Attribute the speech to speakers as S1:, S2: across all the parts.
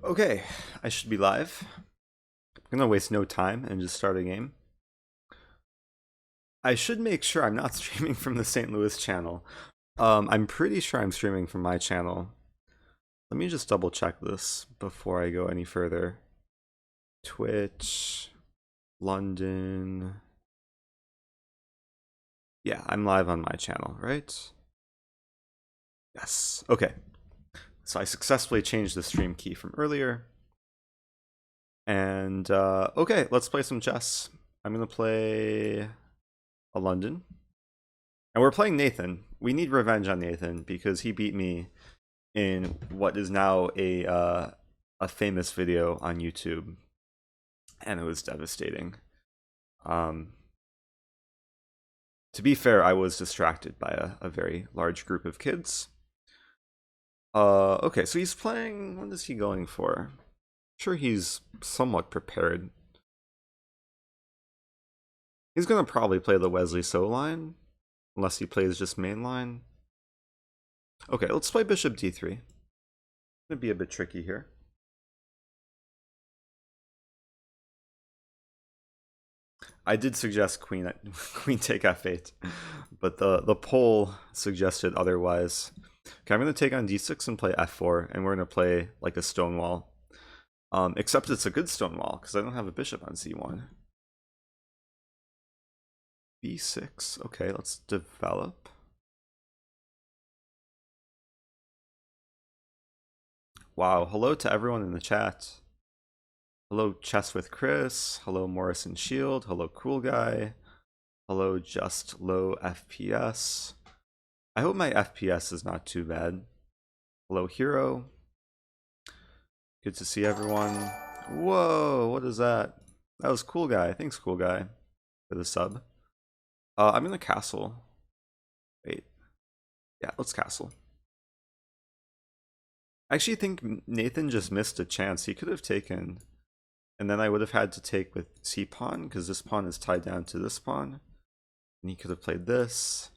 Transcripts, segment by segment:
S1: Okay, I should be live. I'm gonna waste no time and just start a game. I should make sure I'm not streaming from the St. Louis channel. I'm pretty sure I'm streaming from my channel. Let me just double check this before I go any further. Twitch, London. Yeah, I'm live on my channel, right? Yes, okay. So I successfully changed the stream key from earlier. And okay, let's play some chess. I'm gonna play a London. And we're playing Nathan. We need revenge on Nathan because he beat me in what is now a famous video on YouTube, and it was devastating. Um, to be fair, I was distracted by a very large group of kids. Okay, so he's playing. What is he going for? I'm sure he's somewhat prepared. He's gonna probably play the Wesley So line, unless he plays just main line. Okay, let's play Bishop D3. It's gonna be a bit tricky here. I did suggest queen queen take f8, but the poll suggested otherwise. Okay, I'm gonna take on d6 and play f4, and we're gonna play like a stonewall. Except it's a good stonewall because I don't have a bishop on c1. b6. Okay, let's develop. Wow, hello to everyone in the chat. Hello, Chess with Chris. Hello, Morrison Shield. Hello, Cool Guy. Hello, Just Low FPS. I hope my FPS is not too bad. Hello, Hero. Good to see everyone. Whoa, what is that? That was Cool Guy. Thanks, Cool Guy, for the sub. I'm in the castle. Wait. Yeah, let's castle. I actually think Nathan just missed a chance. He could have taken, and then I would have had to take with c-pawn, because this pawn is tied down to this pawn. And he could have played this.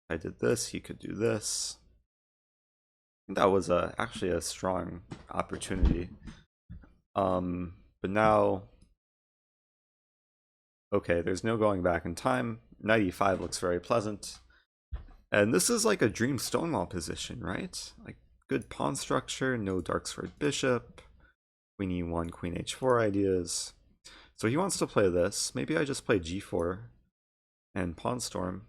S1: If I did this, he could do this. I think that was actually a strong opportunity. But now, okay, there's no going back in time. Knight e5 looks very pleasant. And this is like a dream stonewall position, right? Like good pawn structure, no dark squared bishop, queen e1, queen h4 ideas. So he wants to play this. Maybe I just play g4 and pawn storm.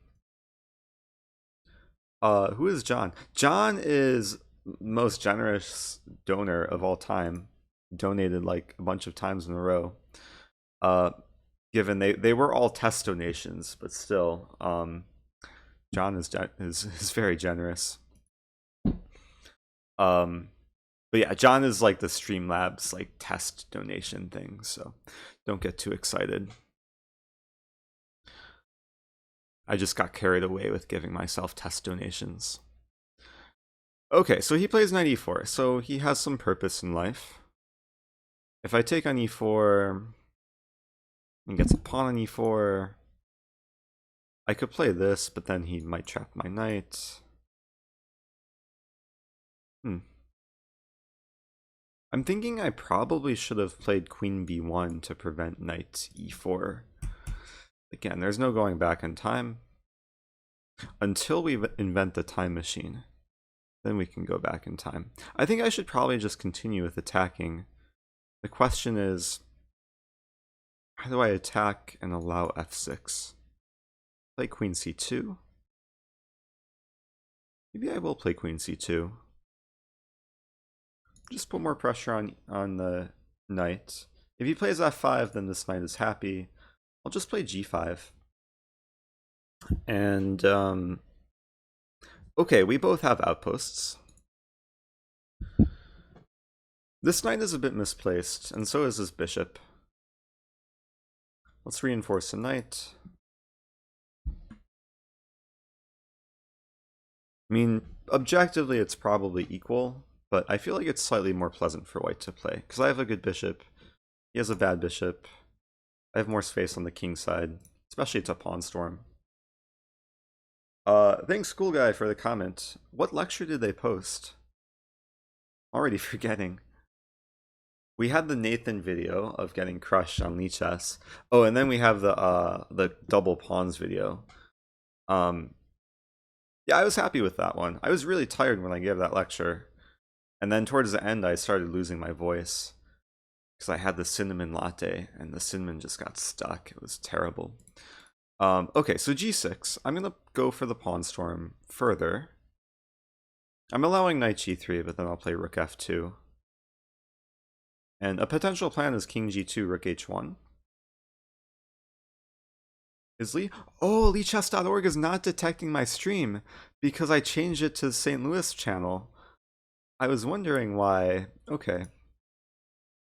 S1: Who is John? John is most generous donor of all time. Donated like a bunch of times in a row. Given they were all test donations, but still, John is very generous. But yeah, John is like the Streamlabs like test donation thing, so don't get too excited. I just got carried away with giving myself test donations. Okay, so he plays knight e4, so he has some purpose in life. If I take on e4 and gets a pawn on e4, I could play this, but then he might trap my knight. I'm thinking I probably should have played queen b1 to prevent knight e4. Again, there's no going back in time. Until we invent the time machine, then we can go back in time. I think I should probably just continue with attacking. The question is, how do I attack and allow f6? Play queen c2? Maybe I will play queen c2. Just put more pressure on the knight. If he plays f5, then this knight is happy. I'll just play g5. And, okay, we both have outposts. This knight is a bit misplaced, and so is his bishop. Let's reinforce the knight. I mean, objectively it's probably equal, but I feel like it's slightly more pleasant for white to play, because I have a good bishop, he has a bad bishop, I have more space on the king side, especially to pawn storm. Thanks, School Guy, for the comment. What lecture did they post? Already forgetting. We had the Nathan video of getting crushed on Lichess. Oh, and then we have the double pawns video. Um, yeah, I was happy with that one. I was really tired when I gave that lecture, and then towards the end, I started losing my voice because I had the cinnamon latte, and the cinnamon just got stuck. It was terrible. Okay, so g6. I'm gonna go for the pawn storm further. I'm allowing knight g3, but then I'll play rook f2. And a potential plan is king g2, rook h1. Is Lee? Oh, LeeChess.org is not detecting my stream because I changed it to the St. Louis channel. I was wondering why. Okay.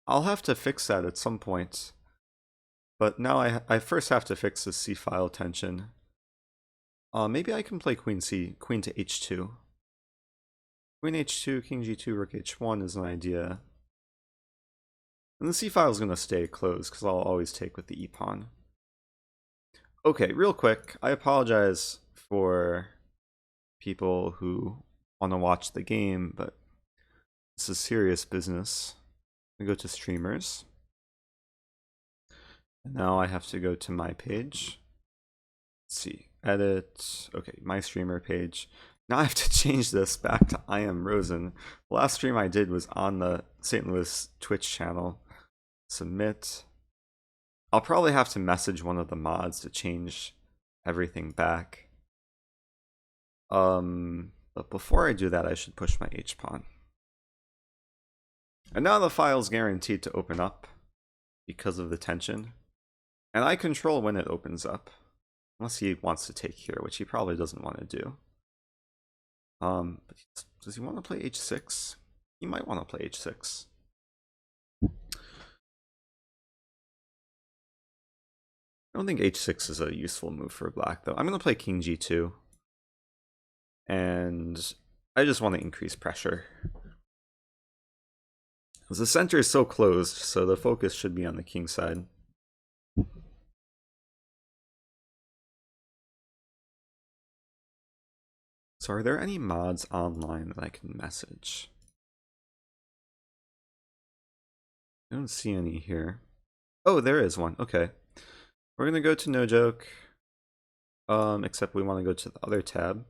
S1: I'll have to fix that at some point. But now I first have to fix the C file tension. Maybe I can play queen to h2. Queen h2, king g2, rook h1 is an idea. And the C file is going to stay closed because I'll always take with the e pawn. Okay, real quick, I apologize for people who want to watch the game, but this is serious business. I go to streamers. And now I have to go to my page. Let's see, edit. Okay, my streamer page. Now I have to change this back to I am Rosen. The last stream I did was on the St. Louis Twitch channel. Submit. I'll probably have to message one of the mods to change everything back. But before I do that, I should push my h-pawn. And now the file's guaranteed to open up because of the tension. And I control when it opens up. Unless he wants to take here, which he probably doesn't want to do. But does he want to play h6? He might want to play h6. I don't think h6 is a useful move for black, though. I'm going to play king g2. And I just want to increase pressure. Because the center is so closed, so the focus should be on the king side. So are there any mods online that I can message? I don't see any here. Oh, there is one. Okay. We're going to go to No Joke. Except we want to go to the other tab.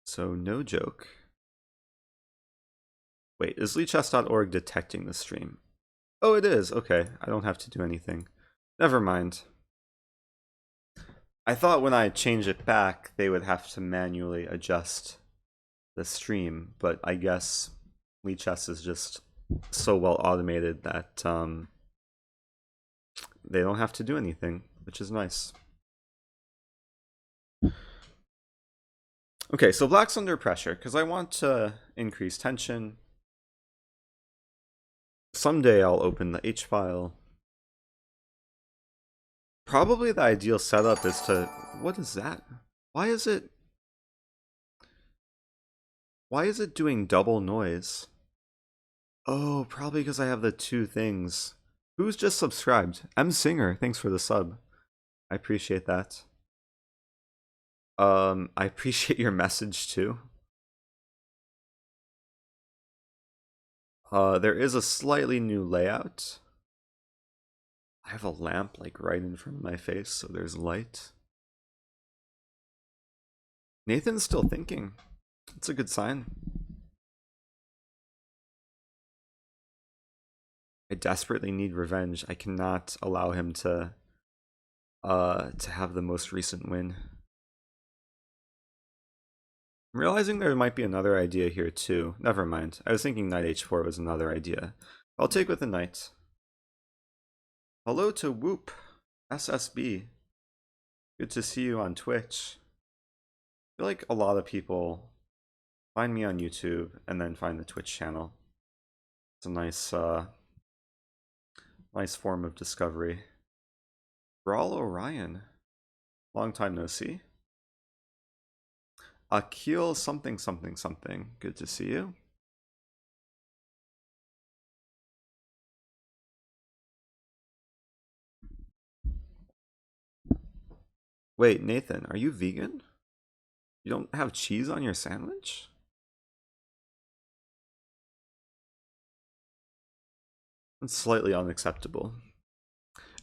S1: So No Joke. Wait, is LeeChess.org detecting the stream? Oh, it is. Okay, I don't have to do anything. Never mind. I thought when I change it back, they would have to manually adjust the stream, but I guess LeeChess is just so well automated that they don't have to do anything, which is nice. Okay, so black's under pressure because I want to increase tension. Someday I'll open the H file. Probably the ideal setup is to... What is that? Why is it doing double noise? Oh, probably because I have the two things. Who's just subscribed? M Singer, thanks for the sub. I appreciate that. I appreciate your message too. There is a slightly new layout. I have a lamp like right in front of my face, so there's light. Nathan's still thinking. It's a good sign. I desperately need revenge. I cannot allow him to have the most recent win. I'm realizing there might be another idea here too. Never mind. I was thinking knight h4 was another idea. I'll take with the knight. Hello to Whoop SSB. Good to see you on Twitch. I feel like a lot of people find me on YouTube and then find the Twitch channel. It's a nice nice form of discovery. Brawl Orion. Long time no see. Akil something something something. Good to see you. Wait, Nathan, are you vegan? You don't have cheese on your sandwich? It's slightly unacceptable.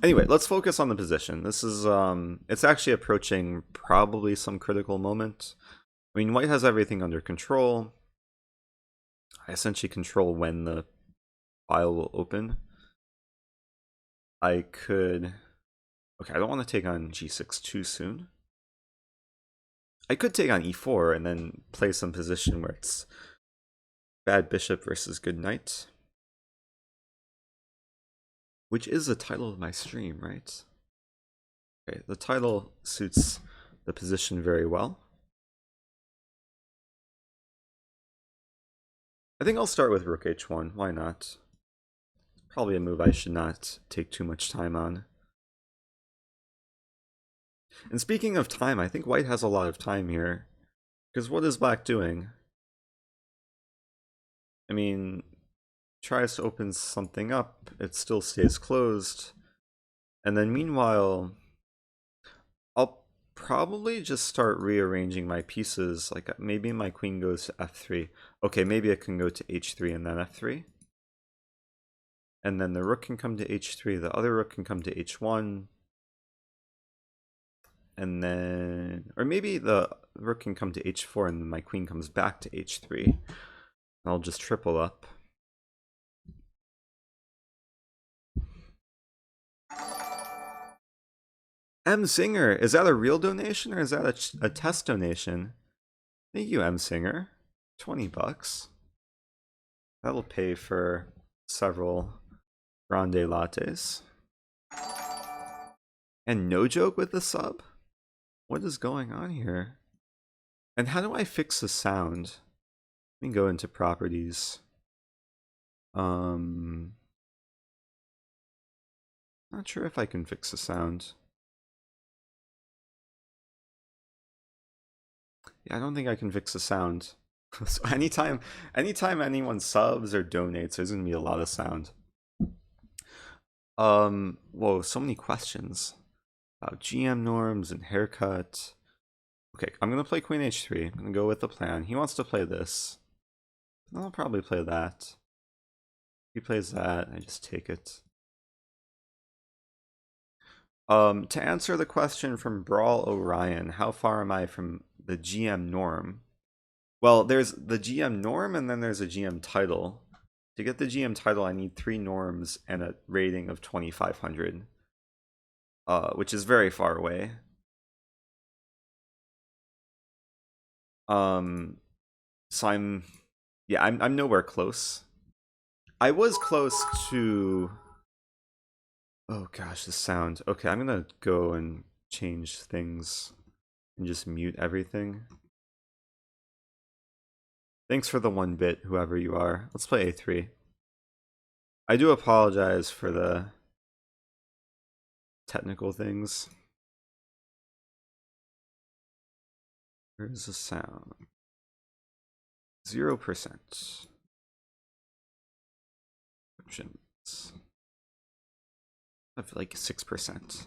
S1: Anyway, let's focus on the position. This is, it's actually approaching probably some critical moment. I mean, white has everything under control. I essentially control when the file will open. I could... Okay, I don't want to take on g6 too soon. I could take on e4 and then play some position where it's bad bishop versus good knight. Which is the title of my stream, right? Okay, the title suits the position very well. I think I'll start with rook h1, why not? Probably a move I should not take too much time on. And speaking of time, I think white has a lot of time here. Because what is black doing? I mean, tries to open something up, it still stays closed. And then meanwhile, I'll probably just start rearranging my pieces. Like maybe my queen goes to f3. Okay, maybe it can go to h3 and then f3. And then the rook can come to h3, the other rook can come to h1. And then, or maybe the rook can come to h4 and then my queen comes back to h3. And I'll just triple up. M Singer, is that a real donation or is that a test donation? Thank you, M Singer. 20 bucks. That'll pay for several grande lattes. And no joke with the sub? What is going on here? And how do I fix the sound? Let me go into properties. Not sure if I can fix the sound. Yeah, I don't think I can fix the sound. So anytime anyone subs or donates, there's gonna be a lot of sound. Whoa, so many questions about GM norms and haircut. Okay, I'm gonna play Queen H3. I'm gonna go with the plan. He wants to play this. I'll probably play that. He plays that, I just take it. To answer the question from Brawl Orion, how far am I from the GM norm? Well, there's the GM norm and then there's a GM title. To get the GM title, I need 3 norms and a rating of 2500, which is very far away. So I'm nowhere close. I was close to... Oh gosh, the sound. Okay, I'm gonna go and change things and just mute everything. Thanks for the 1 bit, whoever you are. Let's play A3. I do apologize for the technical things. Where's the sound? 0%. Options. I feel like 6%.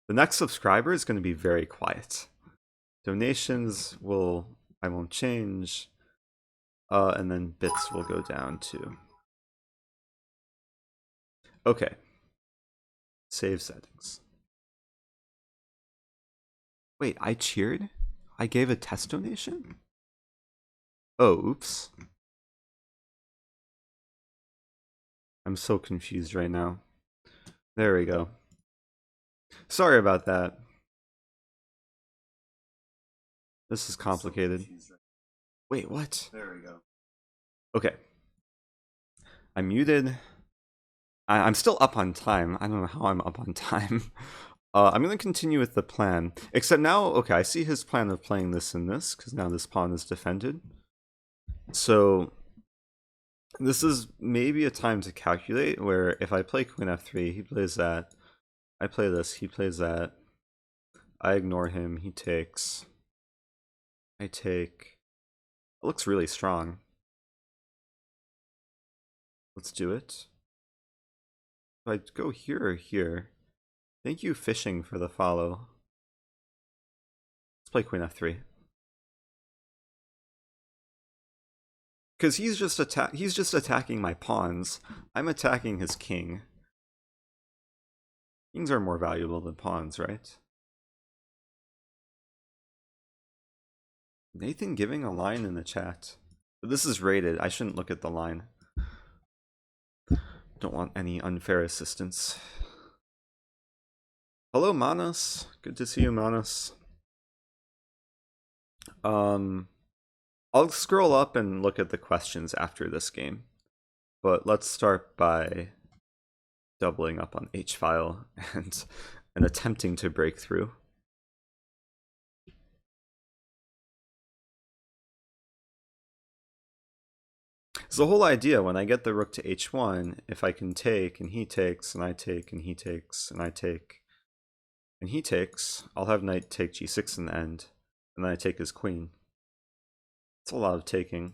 S1: The next subscriber is going to be very quiet. Donations I won't change. And then bits will go down too. Okay. Save settings. Wait, I cheered? I gave a test donation? Oh, oops. I'm so confused right now. There we go. Sorry about that. This is complicated. Wait, what? There we go. Okay. I'm muted. I'm still up on time. I don't know how I'm up on time. I'm going to continue with the plan. Except now, okay, I see his plan of playing this and this, because now this pawn is defended. So this is maybe a time to calculate, where if I play Queen F3, he plays that. I play this, he plays that. I ignore him, he takes. I take. It looks really strong. Let's do it. If I go here or here. Thank you, Fishing, for the follow. Let's play Queen F3. Because he's just attacking my pawns. I'm attacking his king. Kings are more valuable than pawns, right? Nathan giving a line in the chat. But this is rated. I shouldn't look at the line. Don't want any unfair assistance. Hello, Manos. Good to see you, Manos. I'll scroll up and look at the questions after this game. But let's start by doubling up on H-file and attempting to break through. So the whole idea, when I get the rook to h1, if I can take, and he takes, and I take, and he takes, and I take, and he takes, I'll have knight take g6 in the end, and then I take his queen. It's a lot of taking.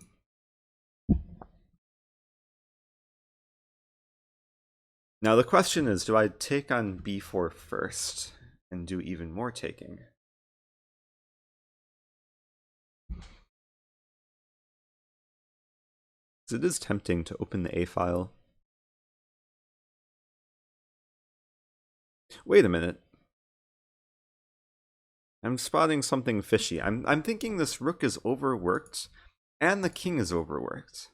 S1: Now the question is, do I take on b4 first and do even more taking? It is tempting to open the A file. Wait a minute. I'm spotting something fishy. I'm thinking this rook is overworked and the king is overworked.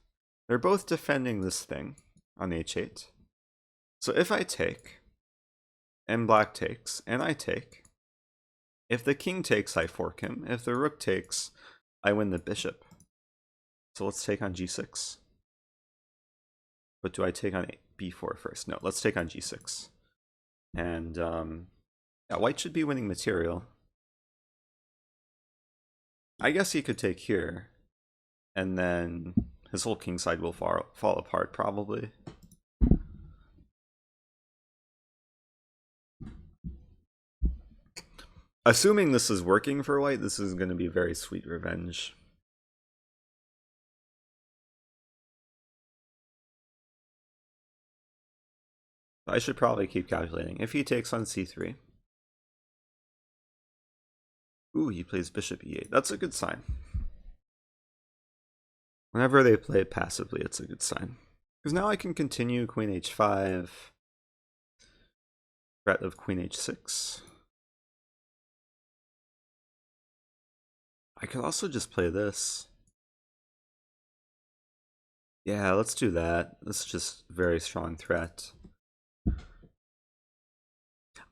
S1: They're both defending this thing on h8. So if I take, and black takes, and I take, if the king takes, I fork him. If the rook takes, I win the bishop. So let's take on g6. But do I take on b4 first? No, let's take on g6. And yeah, white should be winning material. I guess he could take here, and then his whole king side will fall apart probably. Assuming this is working for white, this is going to be very sweet revenge. I should probably keep calculating. If he takes on c3. Ooh, he plays bishop e8. That's a good sign. Whenever they play it passively, it's a good sign. Because now I can continue queen h5. Threat of queen h6. I could also just play this. Yeah, let's do that. This is just a very strong threat.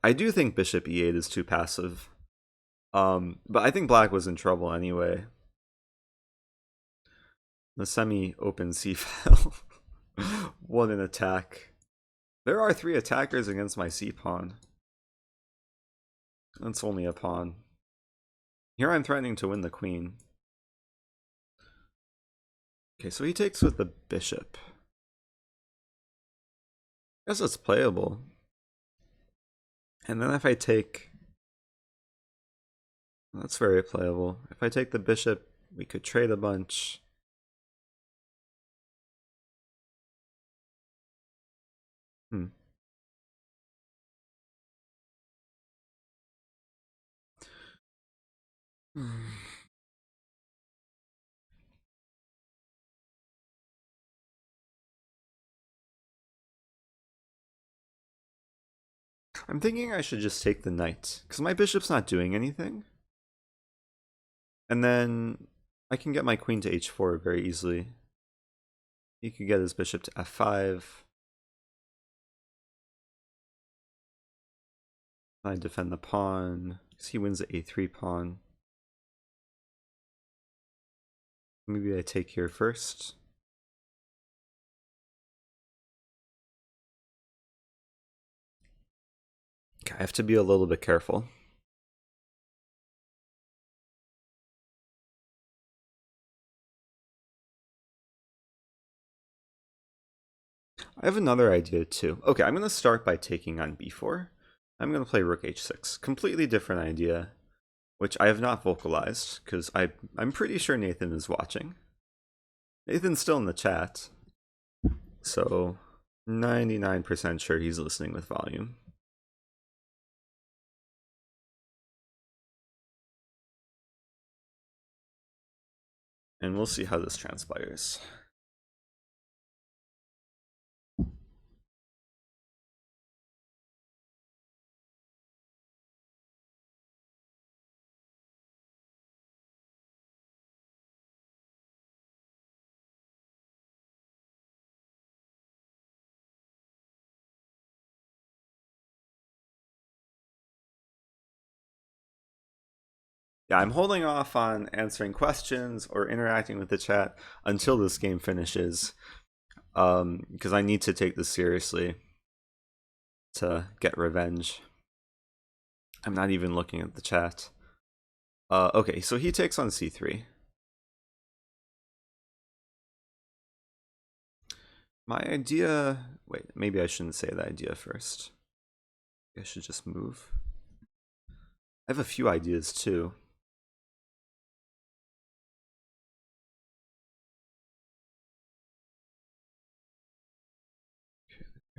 S1: I do think bishop e8 is too passive. But I think black was in trouble anyway. The semi-open c-file won an attack. There are 3 attackers against my c-pawn. That's only a pawn. Here I'm threatening to win the queen. Okay, so he takes with the bishop. I guess it's playable. And then if I take... That's very playable. If I take the bishop, we could trade a bunch. I'm thinking I should just take the knight, because my bishop's not doing anything. And then I can get my queen to h4 very easily. He could get his bishop to f5. I defend the pawn, because he wins the a3 pawn. Maybe I take here first. Okay, I have to be a little bit careful. I have another idea too. Okay, I'm going to start by taking on b4. I'm going to play rook h6. Completely different idea, which I have not vocalized, because I'm pretty sure Nathan is watching. Nathan's still in the chat, so 99% sure he's listening with volume. And we'll see how this transpires. Yeah, I'm holding off on answering questions or interacting with the chat until this game finishes, because I need to take this seriously to get revenge. I'm not even looking at the chat. Okay, so he takes on c3. My idea... Wait, maybe I shouldn't say the idea first. I should just move. I have a few ideas too.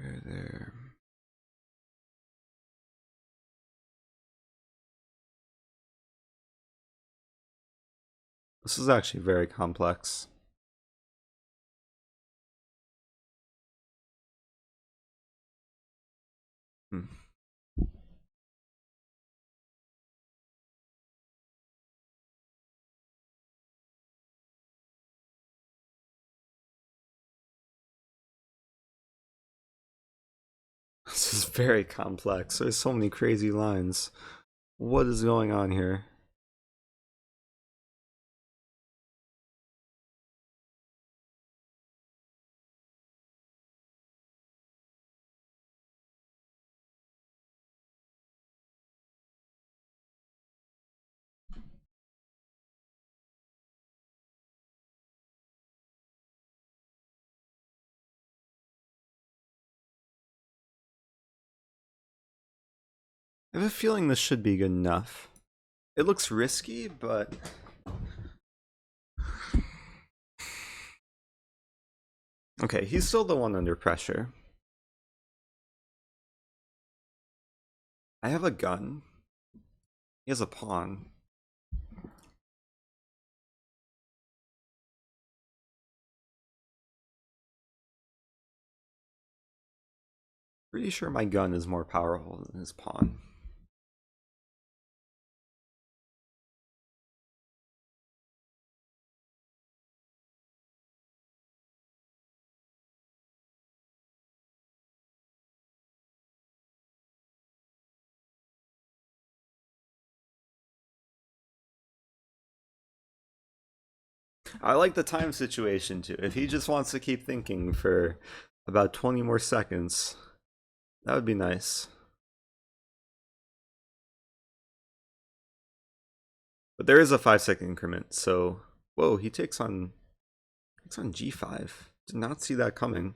S1: Okay, there. This is actually very complex. Hmm. This is very complex. There's so many crazy lines. What is going on here? I have a feeling this should be good enough. It looks risky, but... Okay, he's still the one under pressure. I have a gun. He has a pawn. Pretty sure my gun is more powerful than his pawn. I like the time situation too. If he just wants to keep thinking for about 20 more seconds, that would be nice. But there is a 5-second increment, so... Whoa, he takes on g5. Did not see that coming.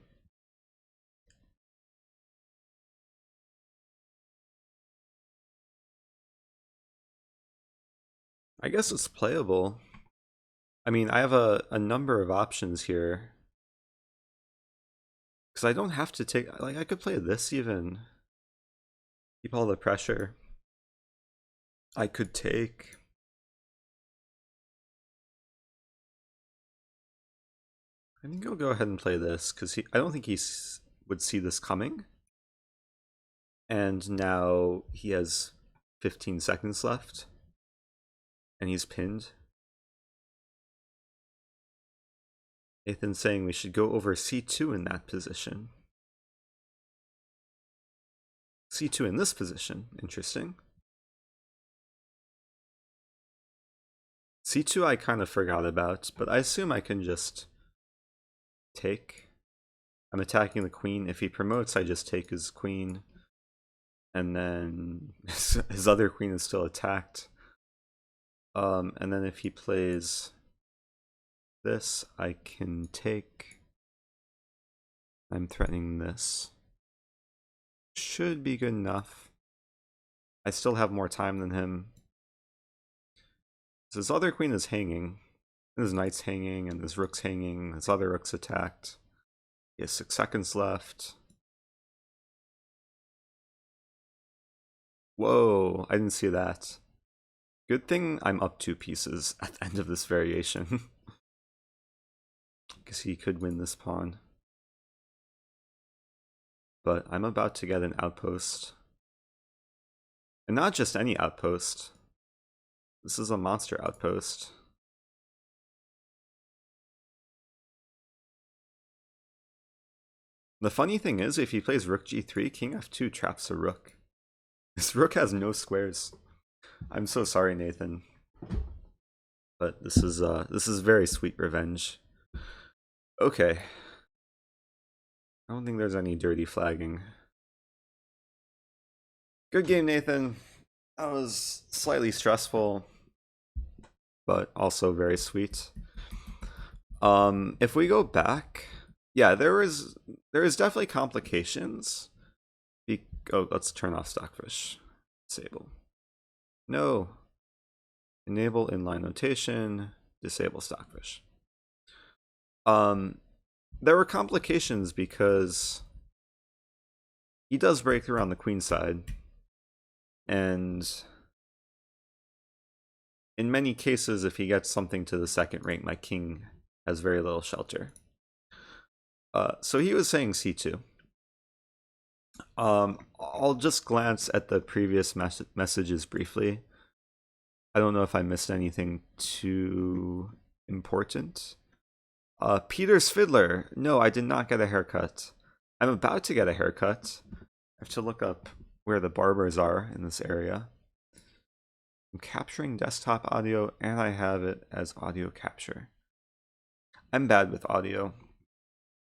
S1: I guess it's playable. I mean, I have a number of options here. Because I don't have to take... Like, I could play this even. Keep all the pressure. I could take... I think I'll go ahead and play this, because I don't think he would see this coming. And now he has 15 seconds left. And he's pinned. Nathan's saying we should go over c2 in that position. c2 in this position. Interesting. c2 I kind of forgot about, but I assume I can just take. I'm attacking the queen. If he promotes, I just take his queen. And then his other queen is still attacked. And then if he plays this, I can take. I'm threatening this. Should be good enough. I still have more time than him. So his other queen is hanging. His knight's hanging, and his rook's hanging. His other rook's attacked. He has 6 seconds left. Whoa, I didn't see that. Good thing I'm up 2 pieces at the end of this variation. Because he could win this pawn. But I'm about to get an outpost. And not just any outpost. This is a monster outpost. The funny thing is, if he plays rook g3, king f2 traps a rook. This rook has no squares. I'm so sorry, Nathan. But this is very sweet revenge. Okay. I don't think there's any dirty flagging. Good game, Nathan. That was slightly stressful, but also very sweet. If we go back, yeah, there is definitely complications. Oh, let's turn off Stockfish. Disable. No. Enable inline notation. Disable Stockfish. There were complications because he does break through on the queen side, and in many cases, if he gets something to the second rank, my king has very little shelter. So he was saying c2. I'll just glance at the previous messages briefly. I don't know if I missed anything too important. Peter's Fiddler. No, I did not get a haircut. I'm about to get a haircut. I have to look up where the barbers are in this area. I'm capturing desktop audio and I have it as audio capture. I'm bad with audio.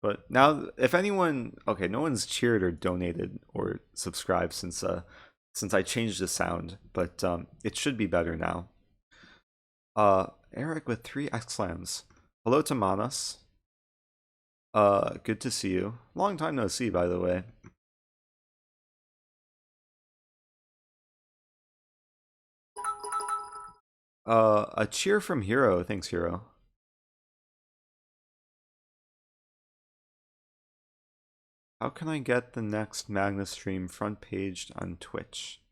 S1: But now, if anyone, okay, no one's cheered or donated or subscribed since I changed the sound, but it should be better now. Eric with 3 exclams. Hello to Manas. Good to see you. Long time no see, by the way. A cheer from Hero. Thanks, Hero. How can I get the next Magnus stream front paged on Twitch?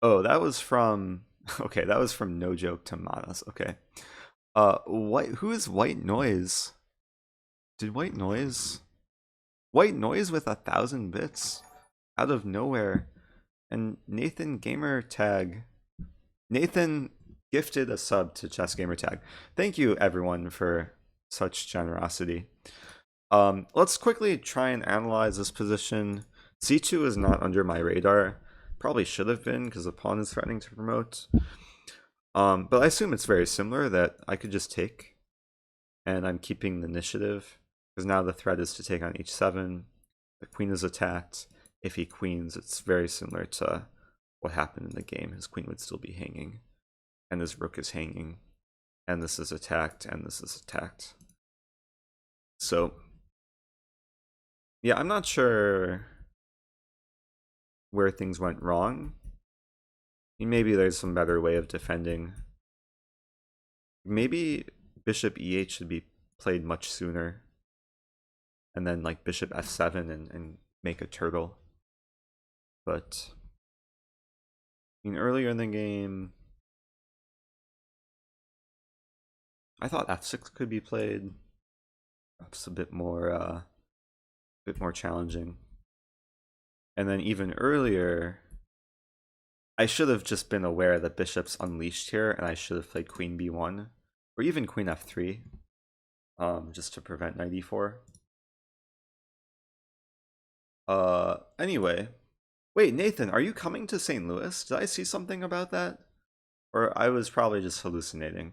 S1: Oh, that was from... Okay, that was from No Joke to Manas. Okay. Who is White Noise? Did White Noise with 1,000 bits? Out of nowhere. And Nathan Gamertag. Nathan gifted a sub to Chess Gamertag. Thank you, everyone, for such generosity. Let's quickly try and analyze this position. c2 is not under my radar. Probably should have been because the pawn is threatening to promote. But I assume it's very similar, that I could just take and I'm keeping the initiative because now the threat is to take on h7. The queen is attacked. If he queens, it's very similar to what happened in the game. His queen would still be hanging and his rook is hanging and this is attacked and this is attacked. So yeah, I'm not sure where things went wrong. Maybe there's some better way of defending. Maybe bishop e8 should be played much sooner. And then like bishop f7 and make a turtle. But earlier in the game, I thought f6 could be played. Perhaps a bit more challenging. And then even earlier, I should have just been aware that bishop's unleashed here, and I should have played queen b1 or even queen f3, just to prevent knight e4. Anyway, wait, Nathan, are you coming to St. Louis? Did I see something about that? Or I was probably just hallucinating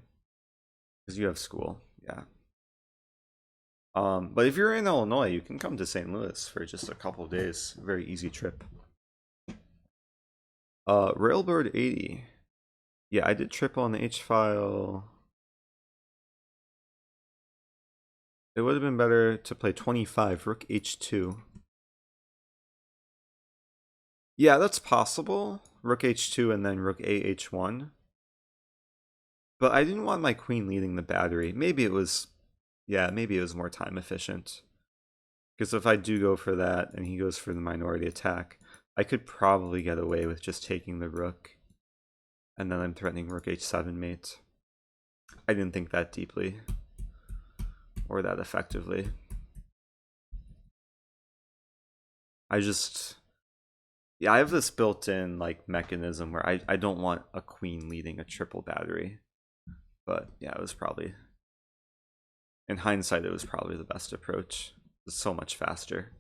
S1: because you have school, yeah. But if you're in Illinois, you can come to St. Louis for just a couple of days. Very easy trip. Railbird 80. Yeah, I did triple on the H file. It would have been better to play 25, rook h2. Yeah, that's possible. Rook h2 and then rook a h1. But I didn't want my queen leading the battery. Maybe it was, yeah, maybe it was more time efficient. Because if I do go for that and he goes for the minority attack, I could probably get away with just taking the rook. And then I'm threatening rook h7 mate. I didn't think that deeply. Or that effectively. I have this built-in like mechanism where I don't want a queen leading a triple battery. But yeah, it was probably, in hindsight, it was probably the best approach. It's so much faster.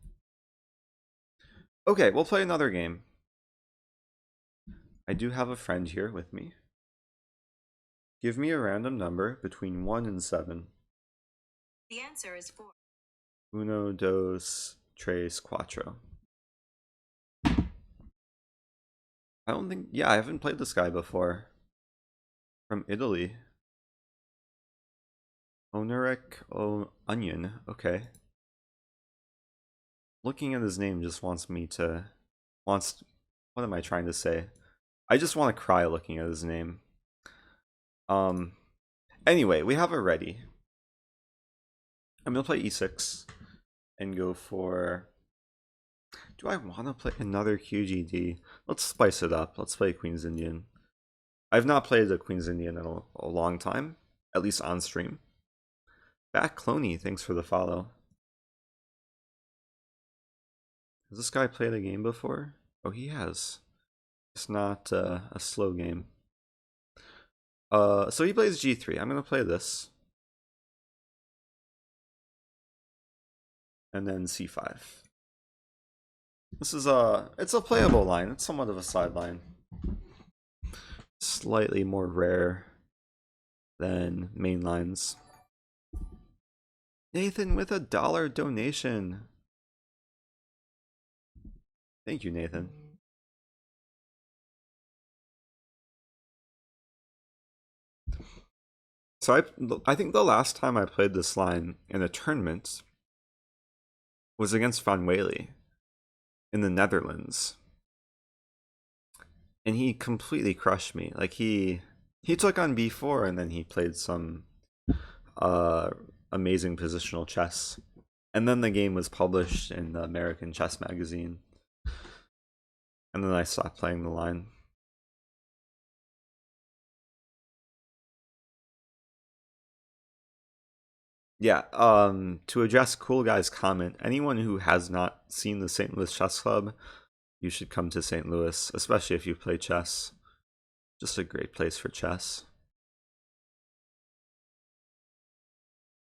S1: Okay, we'll play another game. I do have a friend here with me. Give me a random number between 1 and 7.
S2: The answer is 4.
S1: Uno, dos, tres, cuatro. I don't think... Yeah, I haven't played this guy before. From Italy. Onuric Onion. Okay. Looking at his name just wants me to... What am I trying to say? I just want to cry looking at his name. Anyway, we have it ready. I'm gonna play e6 and go for... Do I want to play another QGD? Let's spice it up. Let's play Queen's Indian. I've not played the Queen's Indian in a long time, at least on stream. Back Cloney, thanks for the follow. Has this guy played a game before? Oh, he has. It's not a slow game. So he plays G3. I'm gonna play this. And then C5. This is it's a playable line. It's somewhat of a sideline. Slightly more rare than main lines. Nathan with $1 donation. Thank you, Nathan. So I think the last time I played this line in a tournament was against Van Wely in the Netherlands. And he completely crushed me. Like he took on b4 and then he played some amazing positional chess. And then the game was published in the American Chess Magazine. And then I stopped playing the line. Yeah, to address Cool Guy's comment, anyone who has not seen the St. Louis Chess Club, you should come to St. Louis, especially if you play chess. Just a great place for chess.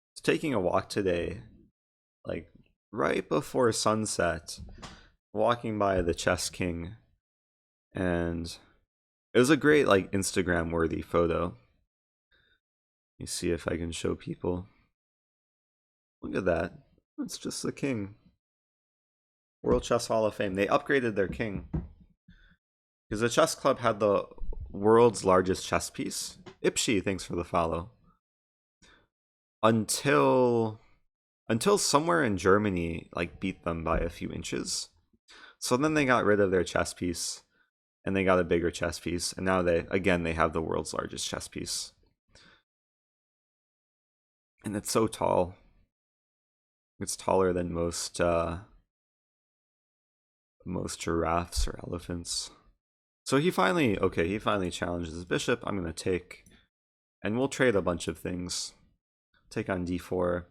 S1: I was taking a walk today, like right before sunset, walking by the Chess King, and it was a great like Instagram worthy photo. Let me see if I can show people. Look at that. It's just the king. World Chess Hall of Fame. They upgraded their king. Because the chess club had the world's largest chess piece. Ipshi, thanks for the follow. Until somewhere in Germany like beat them by a few inches. So then they got rid of their chess piece and they got a bigger chess piece, and now they have the world's largest chess piece. And it's so tall. It's taller than most giraffes or elephants. So he finally challenges his bishop. I'm gonna take, and we'll trade a bunch of things. Take on d4,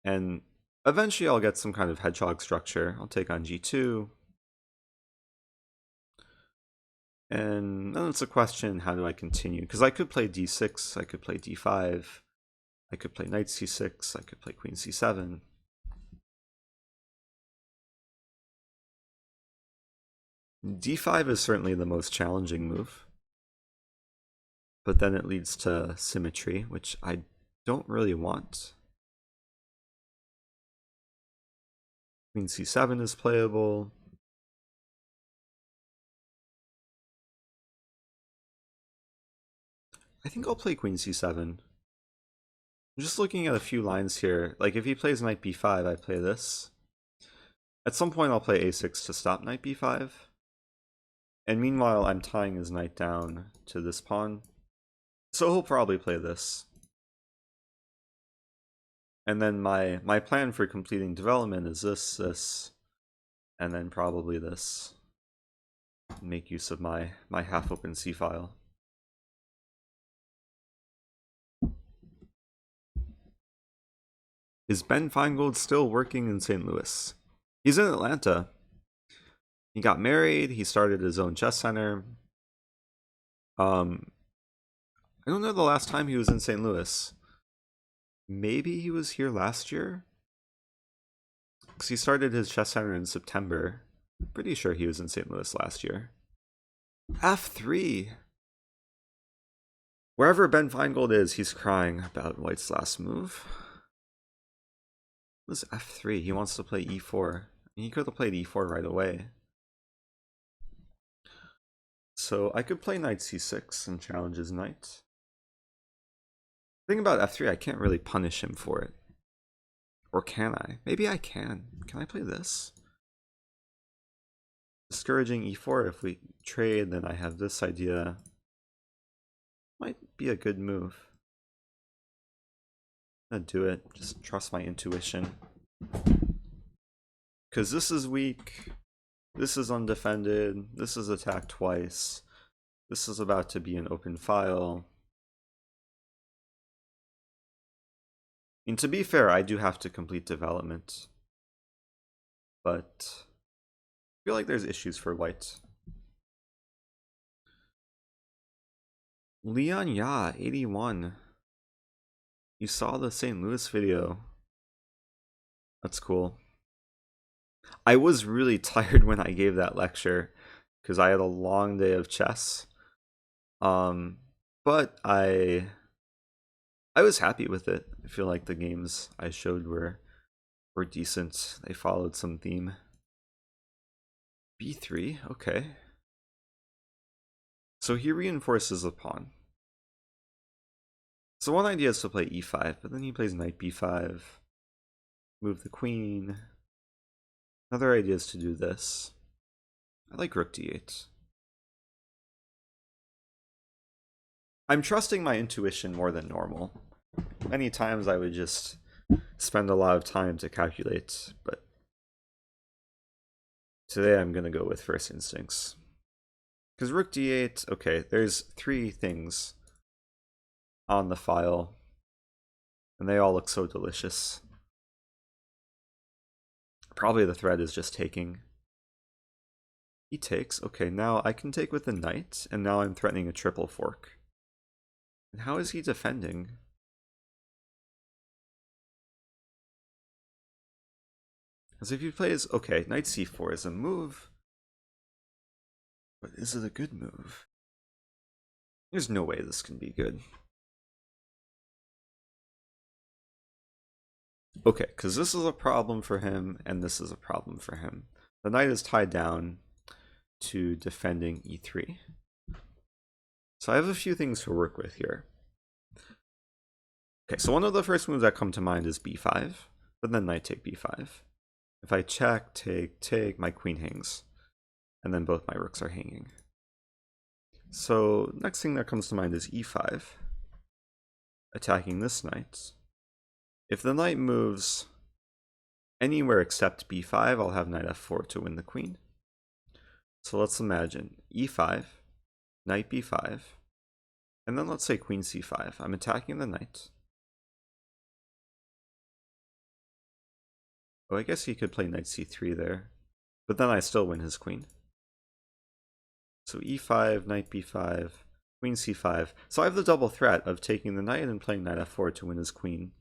S1: and eventually I'll get some kind of hedgehog structure. I'll take on g2, and then it's a question: how do I continue? Because I could play d6, I could play d5, I could play knight c6, I could play queen c7. d5 is certainly the most challenging move, but then it leads to symmetry, which I don't really want. Queen c7 is playable. I think I'll play queen c7. I'm just looking at a few lines here. Like if he plays knight b5, I play this. At some point I'll play a6 to stop knight b5. And meanwhile I'm tying his knight down to this pawn. So he'll probably play this. And then my plan for completing development is this, and then probably this. Make use of my half-open c-file. Is Ben Feingold still working in St. Louis? He's in Atlanta. He got married, he started his own chess center. I don't know the last time he was in St. Louis. Maybe he was here last year? Because he started his chess center in September. Pretty sure he was in St. Louis last year. F3. Wherever Ben Feingold is, he's crying about White's last move. What is F3? He wants to play E4. He could have played E4 right away. So I could play knight C6 and challenge his knight. The thing about F3, I can't really punish him for it. Or can I? Maybe I can. Can I play this? Discouraging E4. If we trade, then I have this idea. Might be a good move. I'm gonna do it. Just trust my intuition. Because this is weak. This is undefended. This is attacked twice. This is about to be an open file. And to be fair, I do have to complete development. But I feel like there's issues for White. Leon Ya, 81. You saw the St. Louis video. That's cool. I was really tired when I gave that lecture because I had a long day of chess. But I was happy with it. I feel like the games I showed were decent. They followed some theme. B3, okay. So he reinforces the pawn. So one idea is to play E5, but then he plays knight B5. Move the queen. Another idea is to do this. I like rook D8. I'm trusting my intuition more than normal. Many times I would just spend a lot of time to calculate, but today I'm going to go with first instincts. Because rook D8, okay, there's 3 things on the file, and they all look so delicious. Probably the threat is just taking. He takes, okay, now I can take with the knight, and now I'm threatening a triple fork. And how is he defending? Because if he plays, okay, knight c4 is a move, but is it a good move? There's no way this can be good. Okay, because this is a problem for him, and this is a problem for him. The knight is tied down to defending e3. So I have a few things to work with here. Okay, so one of the first moves that come to mind is b5, but then knight take b5. If I check, take, my queen hangs, and then both my rooks are hanging. So next thing that comes to mind is e5, attacking this knight. If the knight moves anywhere except b5, I'll have knight f4 to win the queen. So let's imagine e5, knight b5, and then let's say queen c5. I'm attacking the knight. Oh, I guess he could play knight c3 there, but then I still win his queen. So e5, knight b5, queen c5. So I have the double threat of taking the knight and playing knight f4 to win his queen.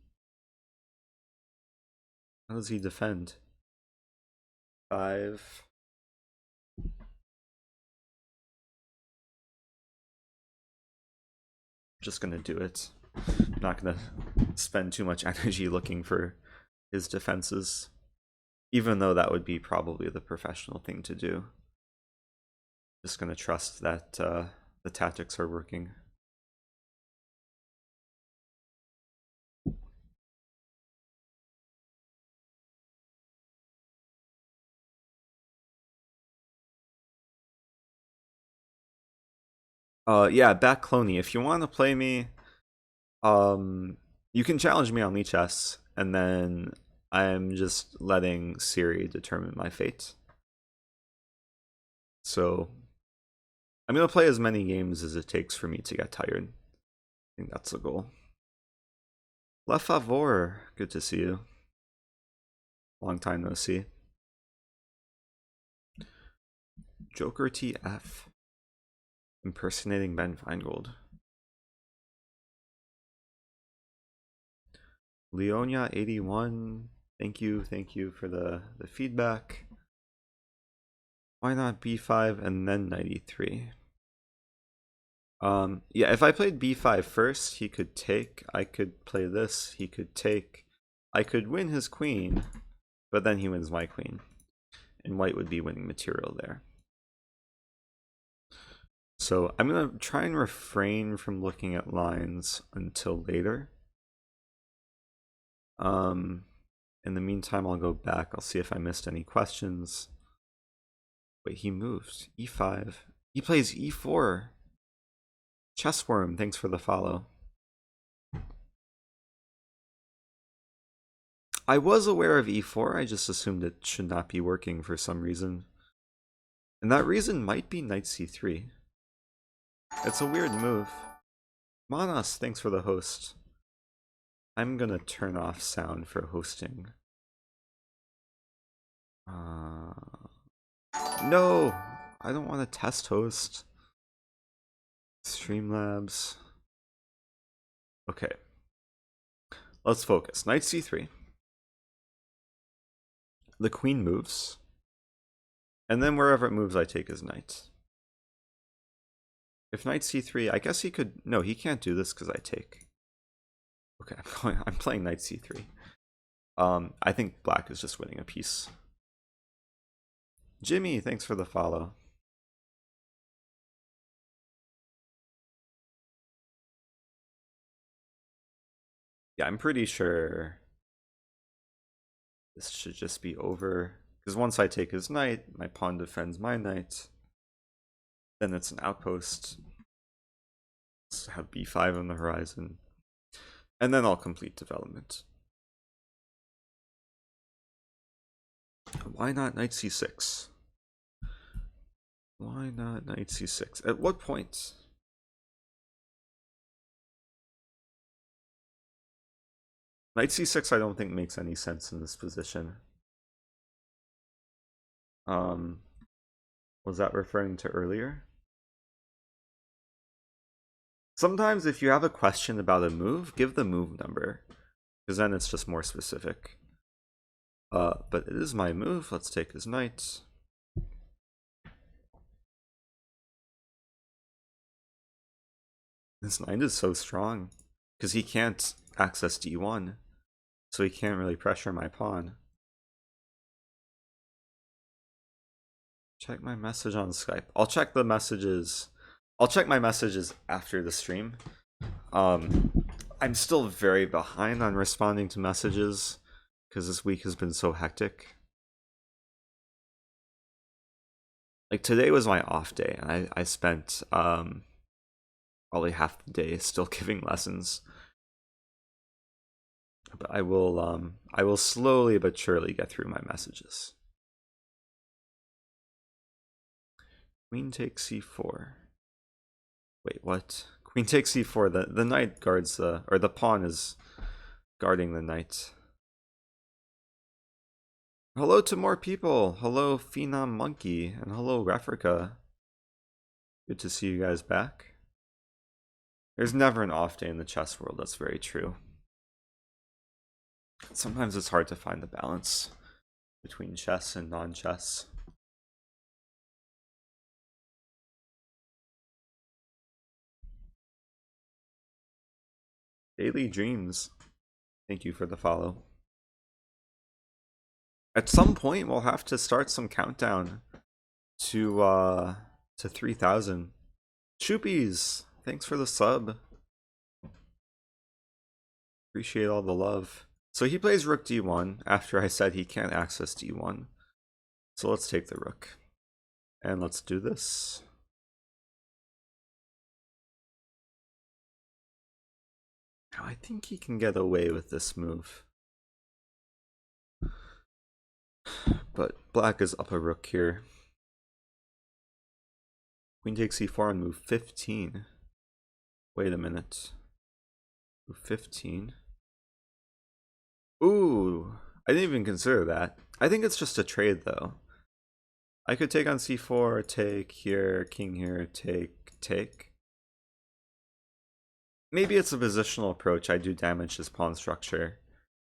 S1: How does he defend? 5. Just gonna do it. Not gonna spend too much energy looking for his defenses, even though that would be probably the professional thing to do. Just gonna trust that the tactics are working. Yeah, back Cloney. If you want to play me, you can challenge me on Lichess, and then I'm just letting Siri determine my fate. So I'm gonna play as many games as it takes for me to get tired. I think that's the goal. La Favor, good to see you. Long time no see. Joker TF. Impersonating Ben Feingold. Leonia81, thank you for the feedback. Why not b5 and then knight e3? Yeah, if I played b5 first, he could take. I could play this, he could take. I could win his queen, but then he wins my queen. And white would be winning material there. So I'm going to try and refrain from looking at lines until later. In the meantime, I'll go back. I'll see if I missed any questions. Wait, he moved. e5. He plays e4. Chessworm, thanks for the follow. I was aware of e4, I just assumed it should not be working for some reason. And that reason might be knight c3. It's a weird move. Manas, thanks for the host. I'm gonna turn off sound for hosting. No! I don't want to test host. Streamlabs. Okay. Let's focus. Knight c3. The queen moves. And then wherever it moves, I take his knight. If knight c3, I guess he could... No, he can't do this because I take. Okay, I'm playing knight c3. I think black is just winning a piece. Jimmy, thanks for the follow. Yeah, I'm pretty sure this should just be over. Because once I take his knight, my pawn defends my knight. Then it's an outpost. Let's have b5 on the horizon. And then I'll complete development. Why not knight c6? Why not knight c6? At what point? Knight c6 I don't think makes any sense in this position. Was that referring to earlier? Sometimes if you have a question about a move, give the move number, because then it's just more specific. But it is my move. Let's take his knight. This knight is so strong, because he can't access d1, so he can't really pressure my pawn. Check my message on Skype. I'll check the messages. I'll check my messages after the stream. I'm still very behind on responding to messages because this week has been so hectic. Like today was my off day, and I spent probably half the day still giving lessons. But I will slowly but surely get through my messages. Queen takes c4. Wait, what? Queen takes c4. The knight guards the, or the pawn is guarding the knight. Hello to more people. Hello Phenom Monkey, and hello Refrica. Good to see you guys back. There's never an off day in the chess world, that's very true. Sometimes it's hard to find the balance between chess and non-chess. Daily Dreams, thank you for the follow. At some point, we'll have to start some countdown to 3,000. Choopies, thanks for the sub. Appreciate all the love. So he plays rook d1 after I said he can't access d1. So let's take the rook. And let's do this. Now I think he can get away with this move. But black is up a rook here. Queen takes c4 on move 15. Wait a minute. Move 15. Ooh, I didn't even consider that. I think it's just a trade though. I could take on c4, take here, king here, take. Maybe it's a positional approach. I do damage his pawn structure,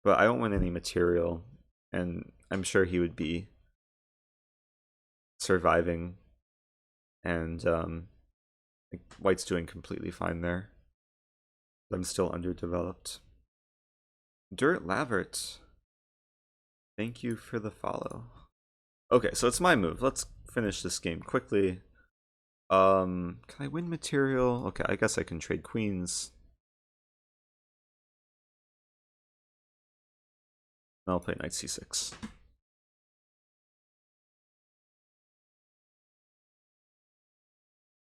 S1: but I don't win any material, and I'm sure he would be surviving. And Like, white's doing completely fine there. I'm still underdeveloped. Dirt Lavert, thank you for the follow. Okay, so it's my move. Let's finish this game quickly. Can I win material? Okay, I guess I can trade queens. I'll play knight c6.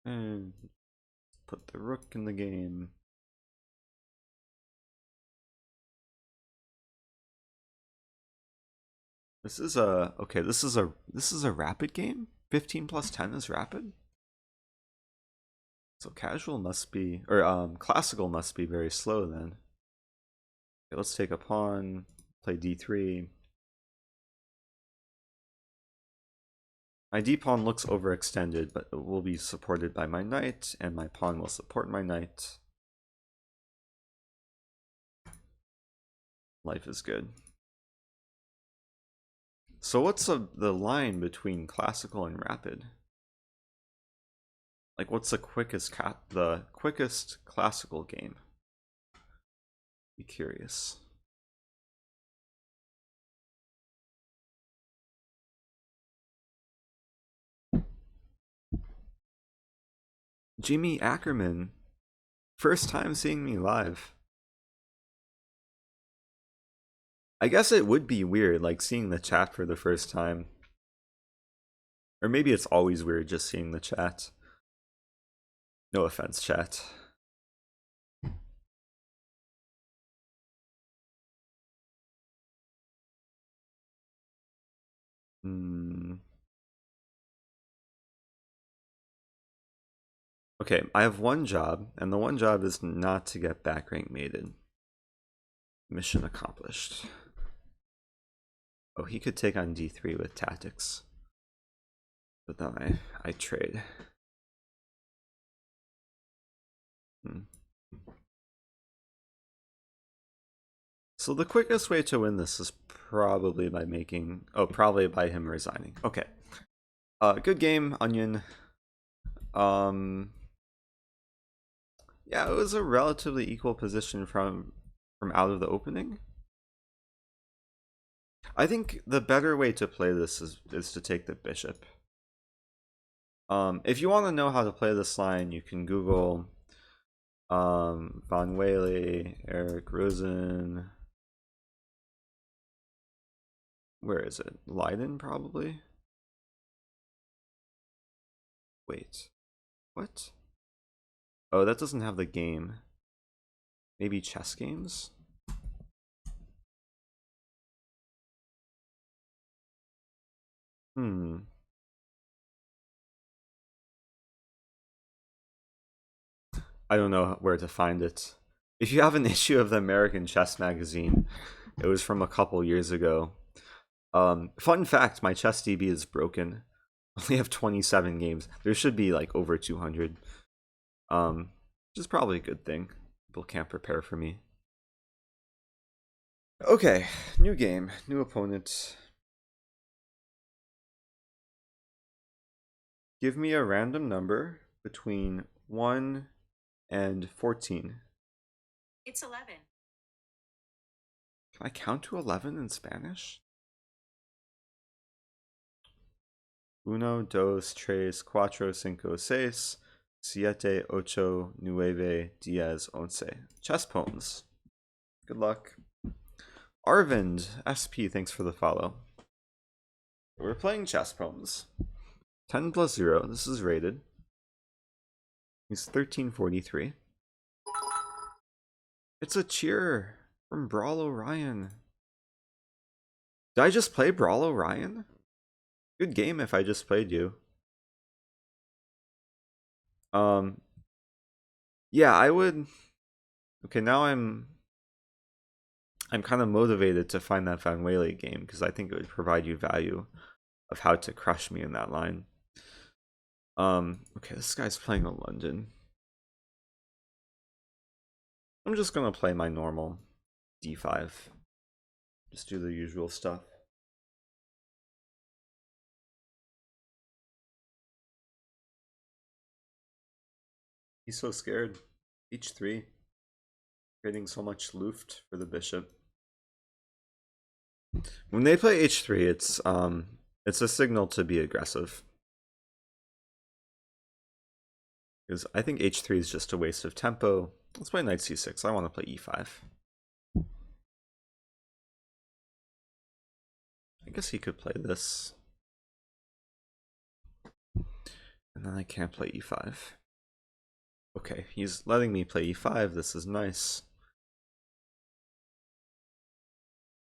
S1: And put the rook in the game. This is a okay, this is a rapid game? 15 plus 10 is rapid? So casual must be, or classical must be very slow then. Okay, let's take a pawn, play d3. My d-pawn looks overextended, but it will be supported by my knight, and my pawn will support my knight. Life is good. So what's the line between classical and rapid? Like, what's the quickest classical game? Be curious. Jimmy Ackerman, first time seeing me live. I guess it would be weird, like seeing the chat for the first time. Or maybe it's always weird just seeing the chat. No offense, chat. Okay, I have one job, and the one job is not to get back rank mated. Mission accomplished. Oh, he could take on d3 with tactics. But then I trade. So the quickest way to win this is probably by probably by him resigning. Okay. Good game, Onion. Yeah, it was a relatively equal position from out of the opening. I think the better way to play this is to take the bishop. If you want to know how to play this line, you can Google Van Wele, Eric Rosen. Where is it? Leiden, probably? Wait. What? Oh, that doesn't have the game. Maybe chess games? I don't know where to find it. If you have an issue of the American Chess Magazine, it was from a couple years ago. Fun fact, my chess DB is broken. I only have 27 games. There should be like over 200. Which is probably a good thing. People can't prepare for me. Okay, new game, new opponent. Give me a random number between 1 and 14.
S2: It's 11.
S1: Can I count to 11 in Spanish? Uno, dos, tres, cuatro, cinco, seis, siete, ocho, nueve, diez, once. Chess poems. Good luck. Arvind, SP, thanks for the follow. We're playing chess poems. 10 plus 0, this is rated. He's 1343. It's a cheer from Brawl Orion. Did I just play Brawl Orion? Good game if I just played you. Yeah, I would. Okay, now I'm kind of motivated to find that Van Wele game because I think it would provide you value of how to crush me in that line. Okay, this guy's playing a London. I'm just gonna play my normal d5. Just do the usual stuff. He's so scared. H3. Creating so much luft for the bishop. When they play H3, it's a signal to be aggressive. Because I think H3 is just a waste of tempo. Let's play Knight C6. I want to play E5. I guess he could play this. And then I can't play E5. Okay, he's letting me play E5. This is nice.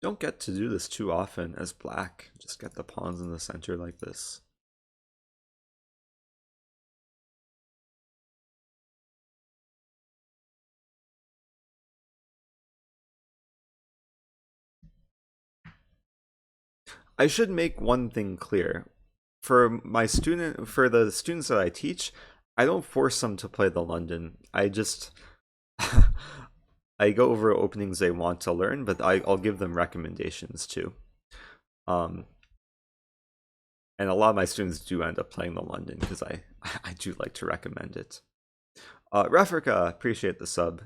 S1: Don't get to do this too often as black. Just get the pawns in the center like this. I should make one thing clear. For the students that I teach, I don't force them to play the London. I just I go over openings they want to learn, but I'll give them recommendations too. And a lot of my students do end up playing the London because I do like to recommend it. Refrica, appreciate the sub.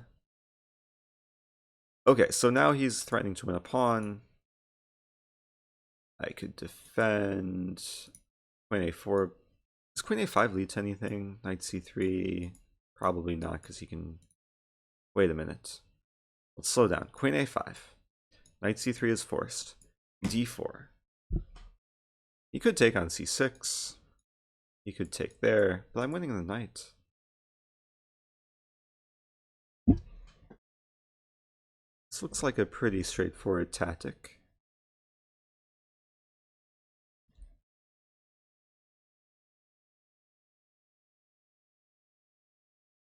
S1: Okay, so now he's threatening to win a pawn. I could defend queen a4. Does queen a5 lead to anything? Knight c3? Probably not, because he can... Wait a minute. Let's slow down. Queen a5. Knight c3 is forced. d4. He could take on c6. He could take there, but I'm winning the knight. This looks like a pretty straightforward tactic.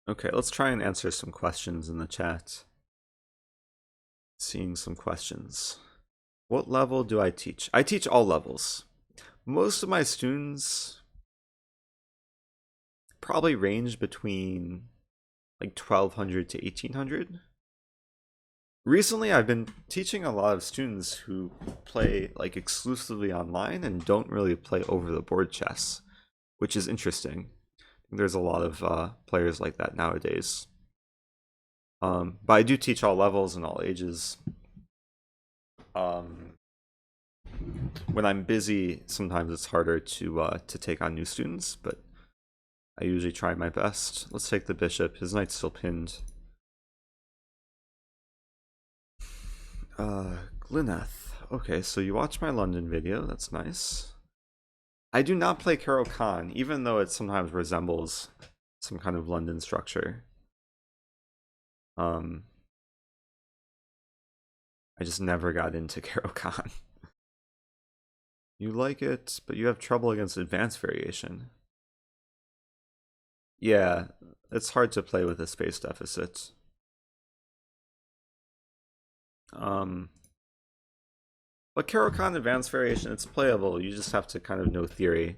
S1: Okay, let's try and answer some questions in the chat. Seeing some questions. What level do I teach? I teach all levels. Most of my students probably range between like 1200 to 1800. Recently, I've been teaching a lot of students who play like exclusively online and don't really play over the board chess, which is interesting. There's a lot of players like that nowadays. But I do teach all levels and all ages. When I'm busy, sometimes it's harder to take on new students, but I usually try my best. Let's take the bishop. His knight's still pinned. Glyneth. Okay, so you watched my London video. That's nice. I do not play Caro-Kann, even though it sometimes resembles some kind of London structure. I just never got into Caro-Kann. You like it, but you have trouble against advanced variation. Yeah, it's hard to play with a space deficit. But Caro-Kann advanced variation, it's playable. You just have to kind of know theory,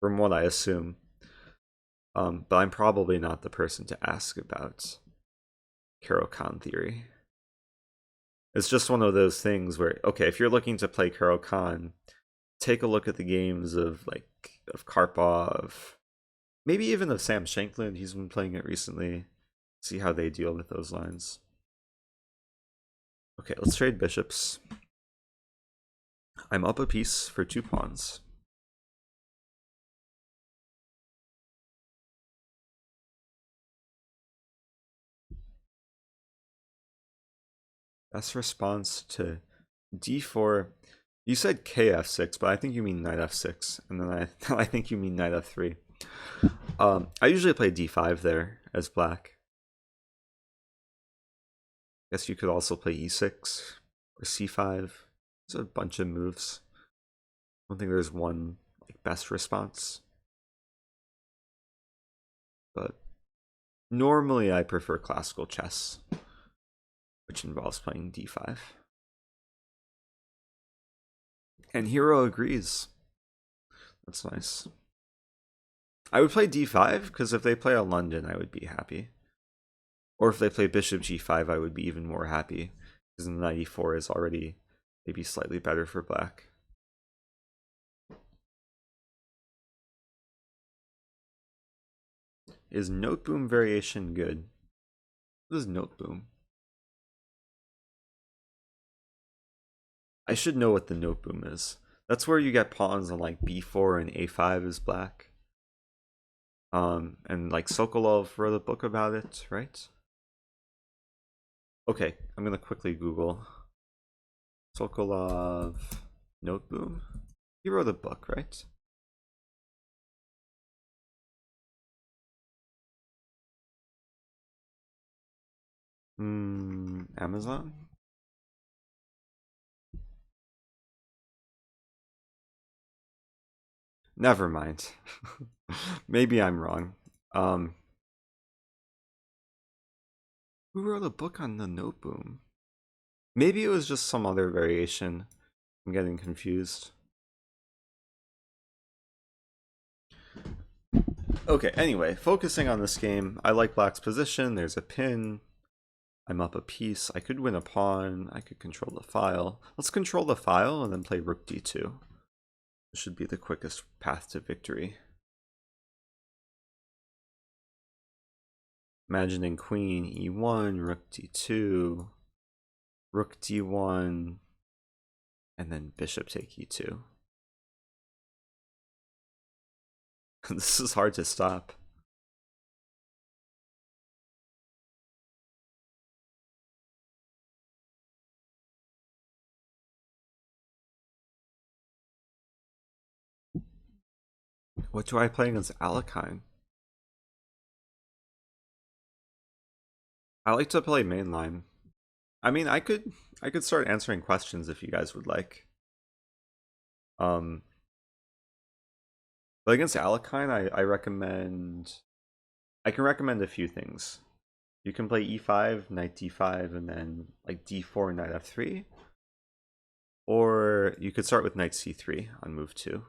S1: from what I assume. But I'm probably not the person to ask about Caro-Kann theory. It's just one of those things where, okay, if you're looking to play Caro-Kann, take a look at the games of Karpov, maybe even of Sam Shankland. He's been playing it recently. See how they deal with those lines. Okay, let's trade bishops. I'm up a piece for 2 pawns. Best response to d4. You said kf6, but I think you mean knight f6, and then I think you mean knight f3. I usually play d5 there as black. Guess you could also play e6 or c5. There's a bunch of moves. I don't think there's one best response, but normally I prefer classical chess, which involves playing d5. And Hero agrees. That's nice. I would play d5 because if they play a London, I would be happy. Or if they play bishop g5, I would be even more happy because the knight e4 is already maybe slightly better for black. Is note boom variation good? What is note boom? I should know what the note boom is. That's where you get pawns on like b4 and a5 is black. And like Sokolov wrote a book about it, right? Okay, I'm gonna quickly Google Sokolov note boom. He wrote a book, right? Amazon? Never mind. Maybe I'm wrong. Um, who wrote a book on the note boom? Maybe it was just some other variation. I'm getting confused. Okay, anyway, focusing on this game, I like black's position. There's a pin. I'm up a piece. I could win a pawn. I could control the file. Let's control the file and then play rook d2. This should be the quickest path to victory. Imagining queen e1, rook d2, rook d1, and then bishop take e2. This is hard to stop. What do I play against Alekhine? I like to play mainline. I mean, I could start answering questions if you guys would like. Um, but against Alekhine, I can recommend a few things. You can play e5, knight d5, and then like d4, knight f3. Or you could start with knight c3 on move 2.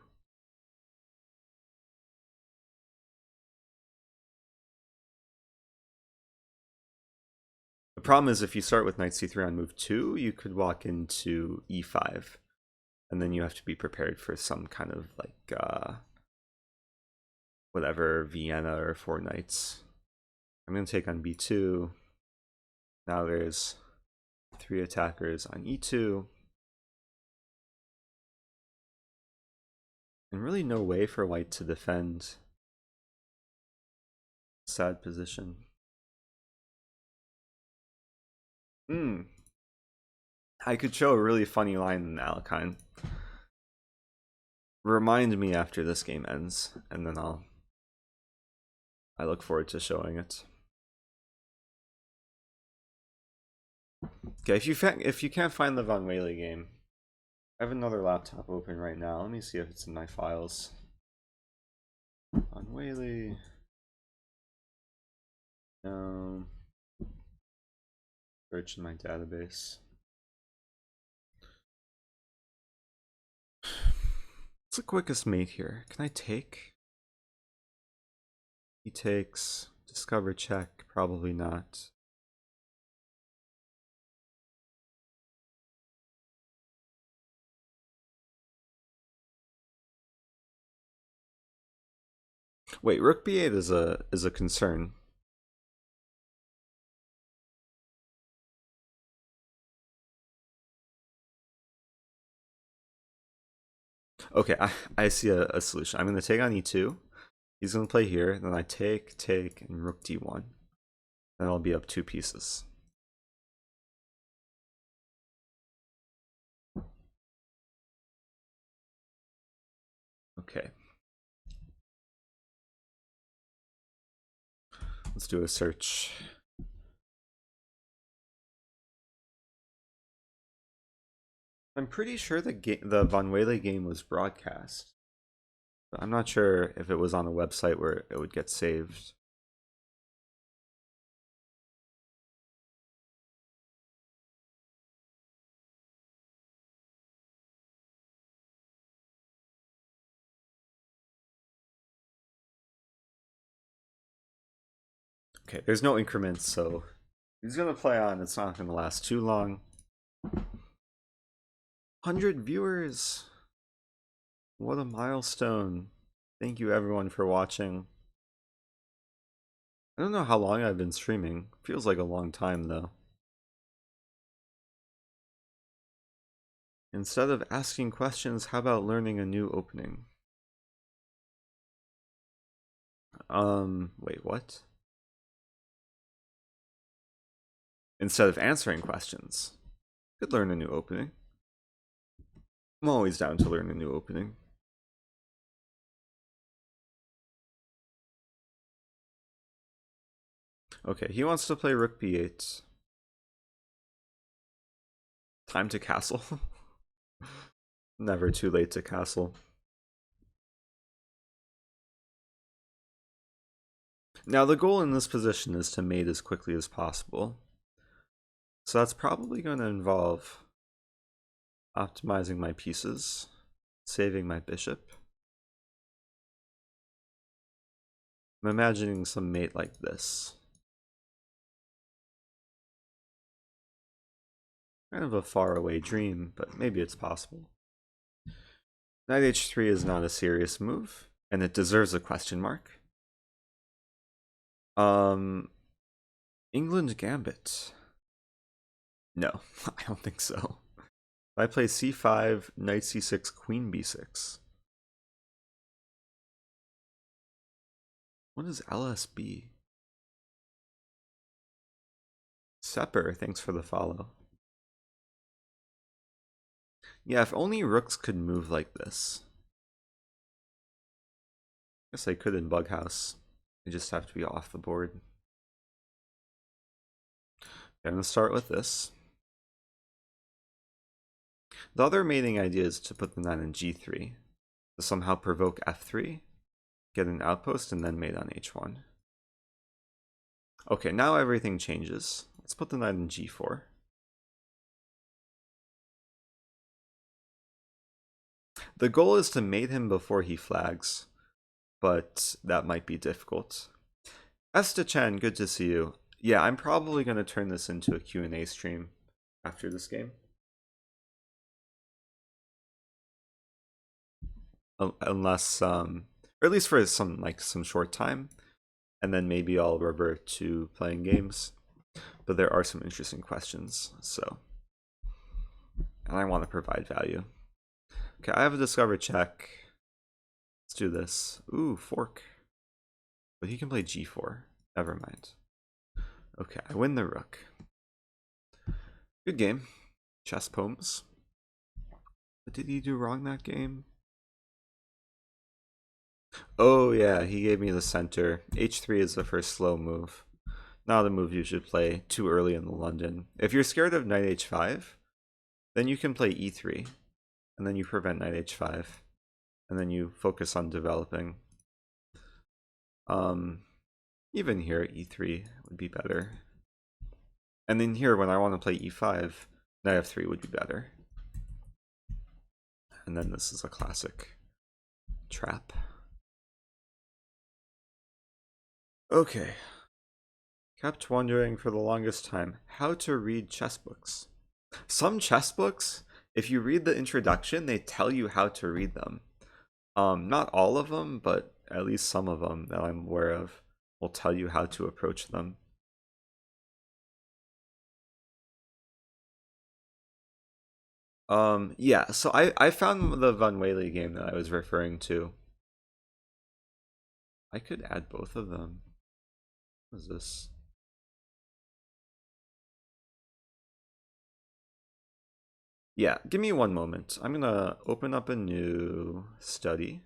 S1: The problem is if you start with knight c3 on move 2, you could walk into e5. And then you have to be prepared for some kind of like whatever, Vienna or 4 knights. I'm going to take on b2. Now there's 3 attackers on e2. And really no way for white to defend. Sad position. I could show a really funny line in Alekhine. Remind me after this game ends, and then I look forward to showing it. Okay, if you can't find the Von Whaley game, I have another laptop open right now. Let me see if it's in my files. Von Whaley. No. Search in my database. What's the quickest mate here? Can I take? He takes. Discover check. Probably not. Wait, rook b8 is a concern. Okay, I see a solution. I'm going to take on e2. He's going to play here. Then I take, and rook d1. Then I'll be up 2 pieces. Okay. Let's do a search. I'm pretty sure the Von Whaley game was broadcast. But I'm not sure if it was on a website where it would get saved. Okay, there's no increments, so he's gonna play on. It's not gonna last too long. 100 viewers! What a milestone. Thank you everyone for watching. I don't know how long I've been streaming. Feels like a long time though. Instead of asking questions, how about learning a new opening? Wait, what? Instead of answering questions, could learn a new opening. I'm always down to learn a new opening. Okay, he wants to play rook b8. Time to castle. Never too late to castle. Now the goal in this position is to mate as quickly as possible. So that's probably going to involve optimizing my pieces, saving my bishop. I'm imagining some mate like this. Kind of a faraway dream, but maybe it's possible. Knight h3 is not a serious move, and it deserves a question mark. England Gambit. No, I don't think so. If I play c5, knight c6, queen b6. What is LSB? Sepper, thanks for the follow. Yeah, if only rooks could move like this. Guess I could in Bughouse. They just have to be off the board. Okay, I'm gonna start with this. The other mating idea is to put the knight in g3, to somehow provoke f3, get an outpost, and then mate on h1. Okay, now everything changes. Let's put the knight in g4. The goal is to mate him before he flags, but that might be difficult. Esther Chen, good to see you. Yeah, I'm probably going to turn this into a Q&A stream after this game. Unless, or at least for some short time, and then maybe I'll revert to playing games. But there are some interesting questions, so. And I want to provide value. Okay, I have a discover check. Let's do this. Ooh, fork. But he can play g4. Never mind. Okay, I win the rook. Good game. Chess poems. What did he do wrong that game? Oh yeah, he gave me the center. h3 is the first slow move. Not a move you should play too early in the London. If you're scared of knight h5, then you can play e3. And then you prevent knight h5. And then you focus on developing. Even here, e3 would be better. And then here, when I want to play e5, knight f3 would be better. And then this is a classic trap. Okay. Kept wondering for the longest time how to read chess books. Some chess books, if you read the introduction, they tell you how to read them. Not all of them, but at least some of them that I'm aware of will tell you how to approach them. Yeah, so I found the Van Whaley game that I was referring to. I could add both of them. What is this? Yeah, give me one moment. I'm gonna open up a new study.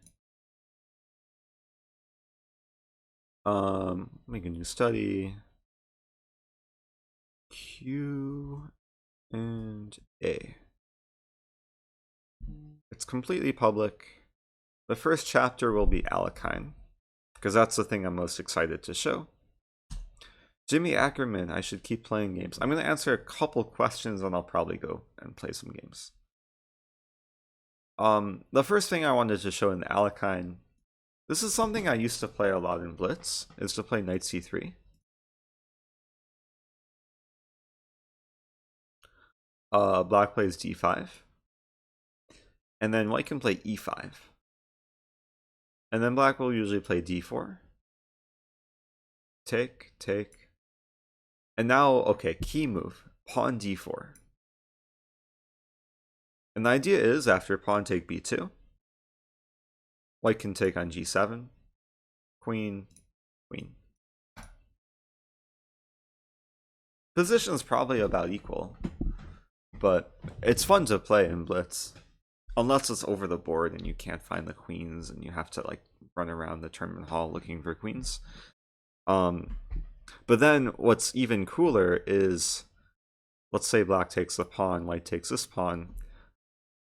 S1: Make a new study. Q and A. It's completely public. The first chapter will be Alekine, because that's the thing I'm most excited to show. Jimmy Ackerman, I should keep playing games. I'm going to answer a couple questions and I'll probably go and play some games. The first thing I wanted to show in the Alekine, this is something I used to play a lot in Blitz, is to play knight c3. Black plays d5. And then white can play e5. And then black will usually play d4. Take, take. And now, okay, key move. Pawn d4. And the idea is, after pawn take b2, white can take on g7, queen, queen. Position is probably about equal, but it's fun to play in blitz. Unless it's over the board and you can't find the queens and you have to like run around the tournament hall looking for queens. But then what's even cooler is, let's say black takes the pawn, white takes this pawn.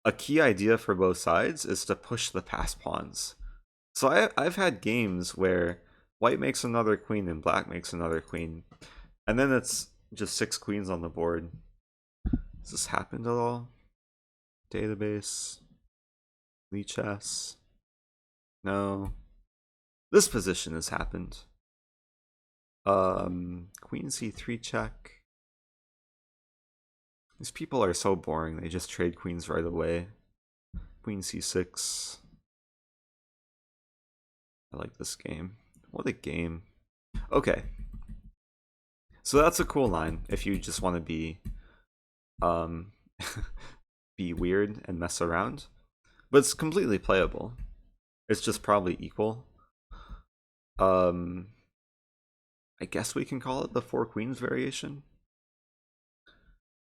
S1: A key idea for both sides is to push the pass pawns. So I've had games where white makes another queen and black makes another queen, and then it's just 6 queens on the board. Has this happened at all? Database, Lee chess. No. This position has happened. Queen c3 check. These people are so boring, they just trade queens right away. Queen c6. I like this game. What a game. Okay. So that's a cool line if you just want to be be weird and mess around. But it's completely playable. It's just probably equal. I guess we can call it the 4 queens variation.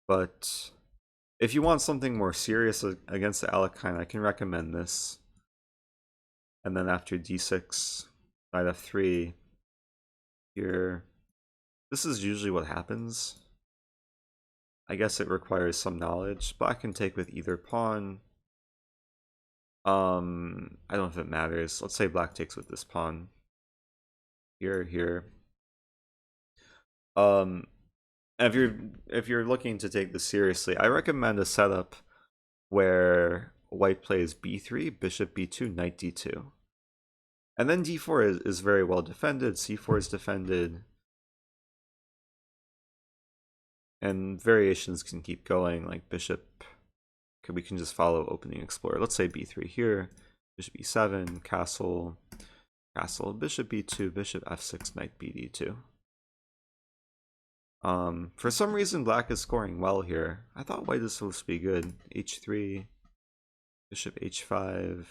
S1: But if you want something more serious against the Alekhine, I can recommend this. And then after d6, knight f3, here. This is usually what happens. I guess it requires some knowledge. Black can take with either pawn. I don't know if it matters. Let's say black takes with this pawn. Here, here. And if you're looking to take this seriously, I recommend a setup where white plays b3, bishop b2, knight d2. And then d4 is very well defended, c4 is defended. And variations can keep going, like bishop. Okay, we can just follow opening explorer. Let's say b3 here, bishop e7, castle, castle, bishop b2, bishop f6, knight bd2. For some reason, black is scoring well here. I thought white is supposed to be good. h3, bishop h5,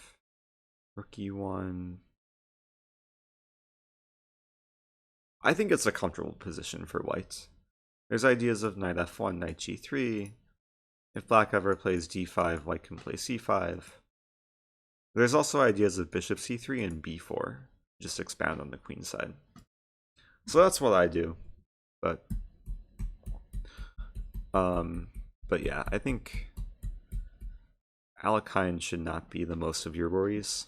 S1: rook e1. I think it's a comfortable position for white. There's ideas of knight f1, knight g3. If black ever plays d5, white can play c5. There's also ideas of bishop c3 and b4. Just expand on the queen side. So that's what I do. But yeah, I think Alekhine should not be the most of your worries.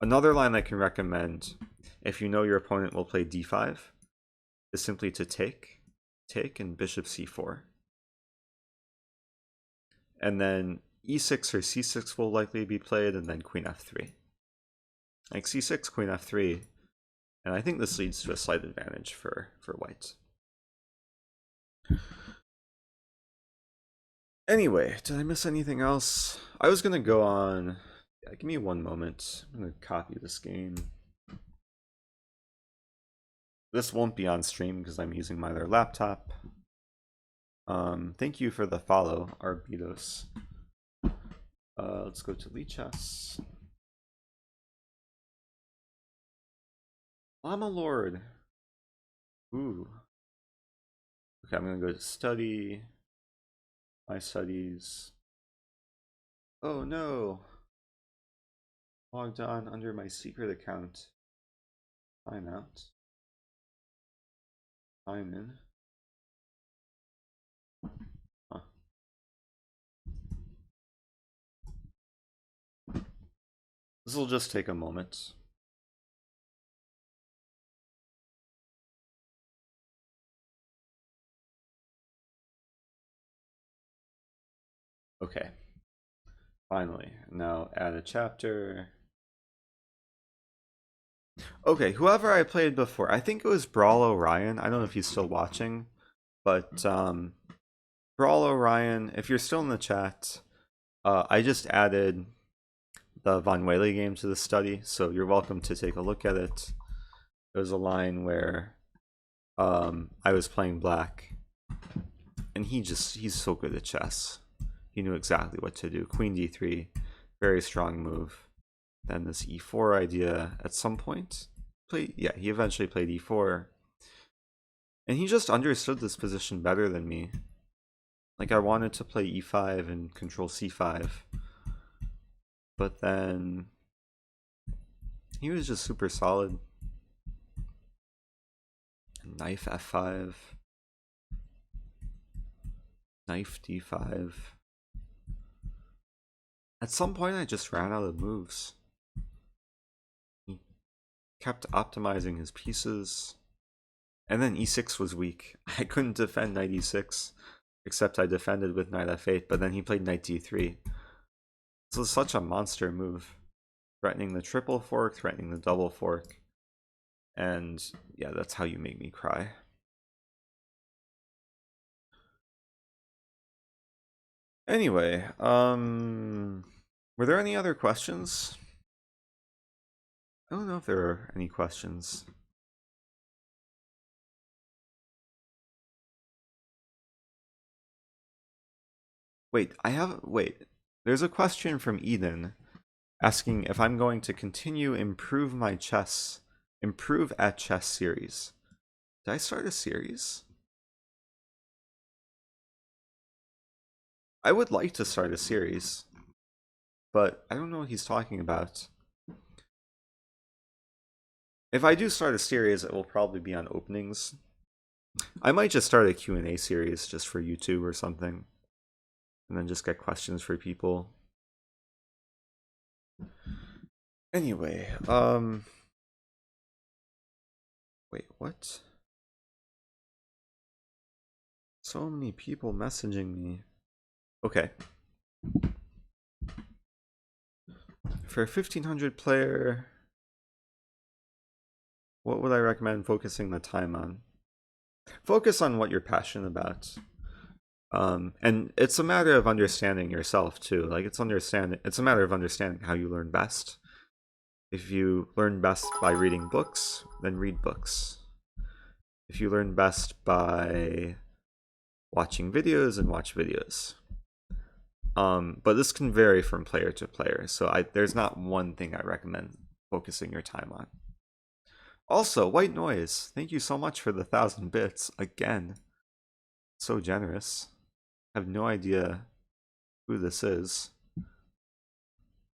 S1: Another line I can recommend, if you know your opponent will play d5, is simply to take, and bishop c4. And then e6 or c6 will likely be played, and then queen f3. Like c6, queen f3, and I think this leads to a slight advantage for white. Anyway, did I miss anything else? I was gonna go on. Yeah, give me one moment. I'm gonna copy this game. This won't be on stream because I'm using my other laptop. Thank you for the follow, Arbitos. Let's go to Lee Chess. Llama Lord. Ooh. Okay, I'm gonna go to study. My studies. Oh no. Logged on under my secret account. Sign out. Sign in. Huh. This will just take a moment. Okay. Finally. Now add a chapter. Okay, whoever I played before, I think it was Brawl Orion. I don't know if he's still watching, but Brawl Orion, if you're still in the chat, I just added the Von Whaley game to the study, so you're welcome to take a look at it. There's a line where I was playing black, and he's so good at chess. He knew exactly what to do. Queen d3, very strong move. Then this e4 idea at some point. He eventually played e4. And he just understood this position better than me. Like, I wanted to play e5 and control c5. But then he was just super solid. Knife f5. Knife d5. At some point I just ran out of moves. He kept optimizing his pieces. And then e6 was weak. I couldn't defend knight e6, except I defended with knight f8, but then he played knight d3. So it's such a monster move. Threatening the triple fork, threatening the double fork. And yeah, that's how you make me cry. Anyway, were there any other questions? I don't know if there are any questions. Wait, there's a question from Eden asking if I'm going to continue improve at chess series. Did I start a series? I would like to start a series, but I don't know what he's talking about. If I do start a series, it will probably be on openings. I might just start a Q&A series just for YouTube or something, and then just get questions for people. Anyway, wait, what? So many people messaging me. Okay. For a 1500 player, what would I recommend focusing the time on? Focus on what you're passionate about. And it's a matter of understanding yourself too. Like, it's a matter of understanding how you learn best. If you learn best by reading books, then read books. If you learn best by watching videos, then watch videos. But this can vary from player to player, so there's not one thing I recommend focusing your time on. Also, White Noise, thank you so much for the 1,000 bits again. So generous. I have no idea who this is.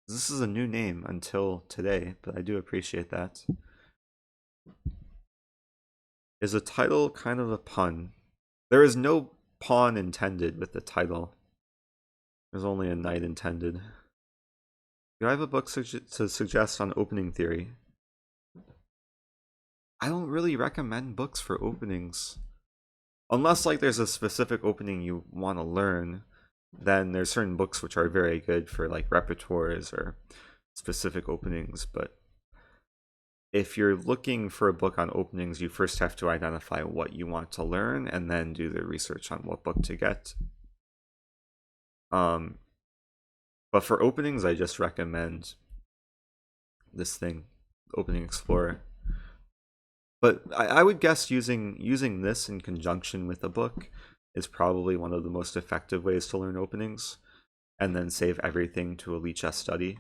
S1: This is a new name until today, but I do appreciate that. Is a title kind of a pun? There is no pawn intended with the title. There's only a knight intended. Do I have a book to suggest on opening theory? I don't really recommend books for openings. Unless like there's a specific opening you want to learn, then there's certain books which are very good for like repertoires or specific openings. But if you're looking for a book on openings, you first have to identify what you want to learn and then do the research on what book to get. But for openings, I just recommend this thing, Opening Explorer. But I would guess using this in conjunction with a book is probably one of the most effective ways to learn openings, and then save everything to a Lichess study.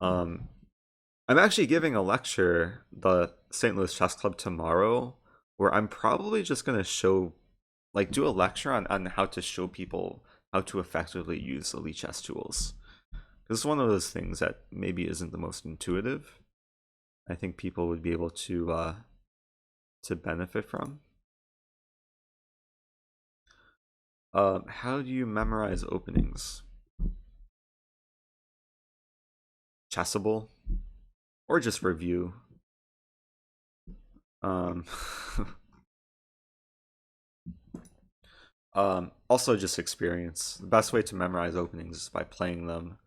S1: I'm actually giving a lecture, the St. Louis Chess Club, tomorrow, where I'm probably just going to do a lecture on how to show people how to effectively use the Lichess tools. This is one of those things that maybe isn't the most intuitive. I think people would be able to benefit from. How do you memorize openings? Chessable, or just review. Also just experience. The best way to memorize openings is by playing them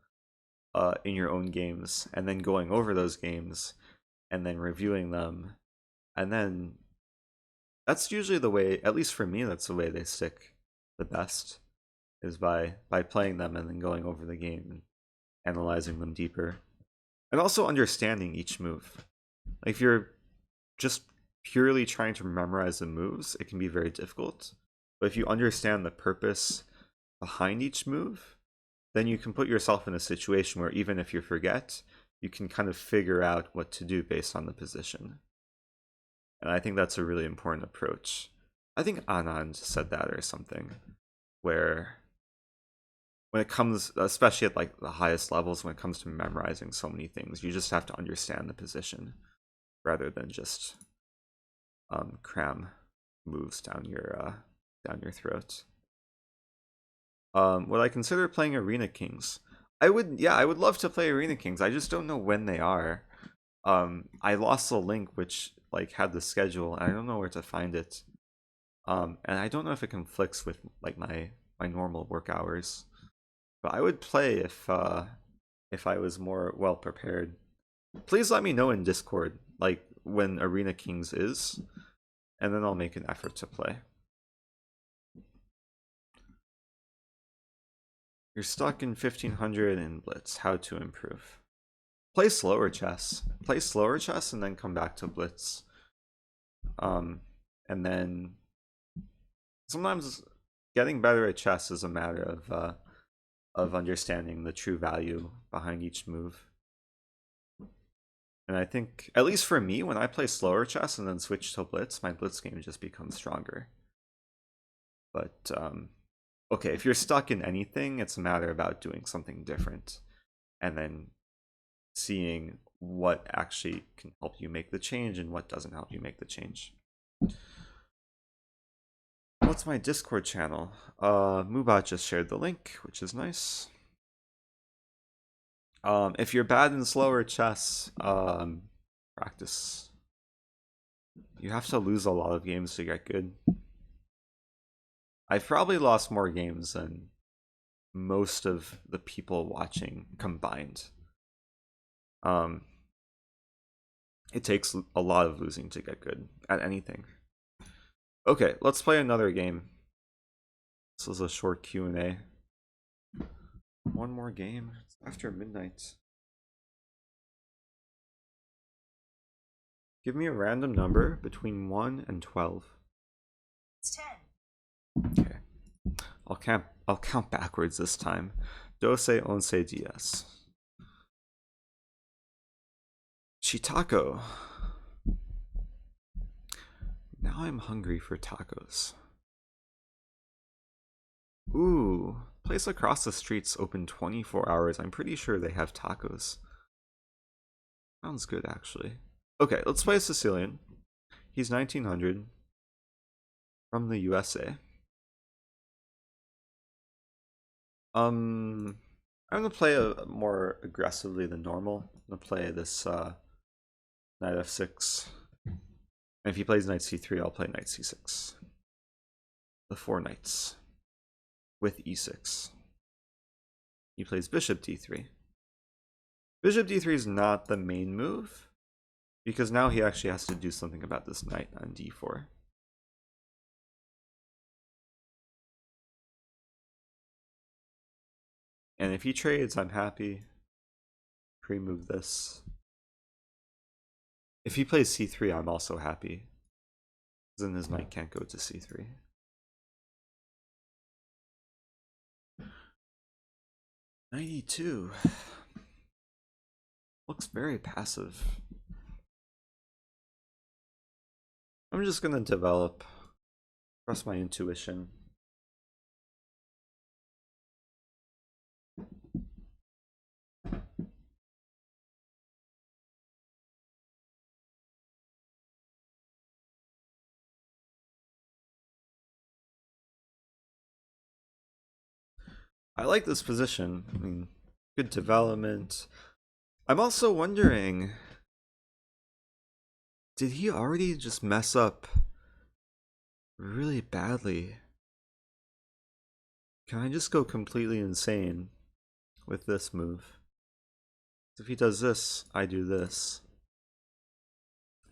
S1: in your own games, and then going over those games, and then reviewing them, and then that's usually the way, at least for me, that's the way they stick the best, is by playing them and then going over the game and analyzing them deeper. And also understanding each move. Like, if you're just purely trying to memorize the moves, it can be very difficult. But if you understand the purpose behind each move, then you can put yourself in a situation where even if you forget, you can kind of figure out what to do based on the position. And I think that's a really important approach. I think Anand said that or something, where when it comes, especially at like the highest levels, when it comes to memorizing so many things, you just have to understand the position rather than just cram moves down your throat. Would I consider playing Arena Kings? I would, yeah, I would love to play Arena Kings. I just don't know when they are. I lost the link which like had the schedule, and I don't know where to find it. And I don't know if it conflicts with like my normal work hours. But I would play if I was more well prepared. Please let me know in Discord like when Arena Kings is, and then I'll make an effort to play. You're stuck in 1500 in Blitz. How to improve? Play slower chess. Play slower chess and then come back to Blitz. And then sometimes getting better at chess is a matter of understanding the true value behind each move. And I think, at least for me, when I play slower chess and then switch to Blitz, my Blitz game just becomes stronger. But okay, if you're stuck in anything, it's a matter about doing something different and then seeing what actually can help you make the change and what doesn't help you make the change. What's my Discord channel? Mubot just shared the link, which is nice. If you're bad in slower chess, practice. You have to lose a lot of games to get good. I've probably lost more games than most of the people watching combined. It takes a lot of losing to get good at anything. Okay, let's play another game. This is a short Q&A. One more game. It's after midnight. Give me a random number between 1 and 12.
S2: It's 10.
S1: Okay. I'll count backwards this time. 12, 11, 10. Chitaco. Now I'm hungry for tacos. Ooh, place across the street's open 24 hours. I'm pretty sure they have tacos. Sounds good, actually. Okay, let's play a Sicilian. He's 1900. From the USA. I'm gonna play more aggressively than normal. I'm gonna play this knight f6. And if he plays knight c3, I'll play knight c6. The 4 knights with e6. He plays bishop d3. Bishop d3 is not the main move, because now he actually has to do something about this knight on d4. And if he trades, I'm happy. Pre-move this. If he plays c3, I'm also happy. Then his knight can't go to c3. .92. Looks very passive. I'm just gonna develop. Trust my intuition. I like this position. I mean, good development. I'm also wondering, did he already just mess up really badly? Can I just go completely insane with this move? If he does this, I do this.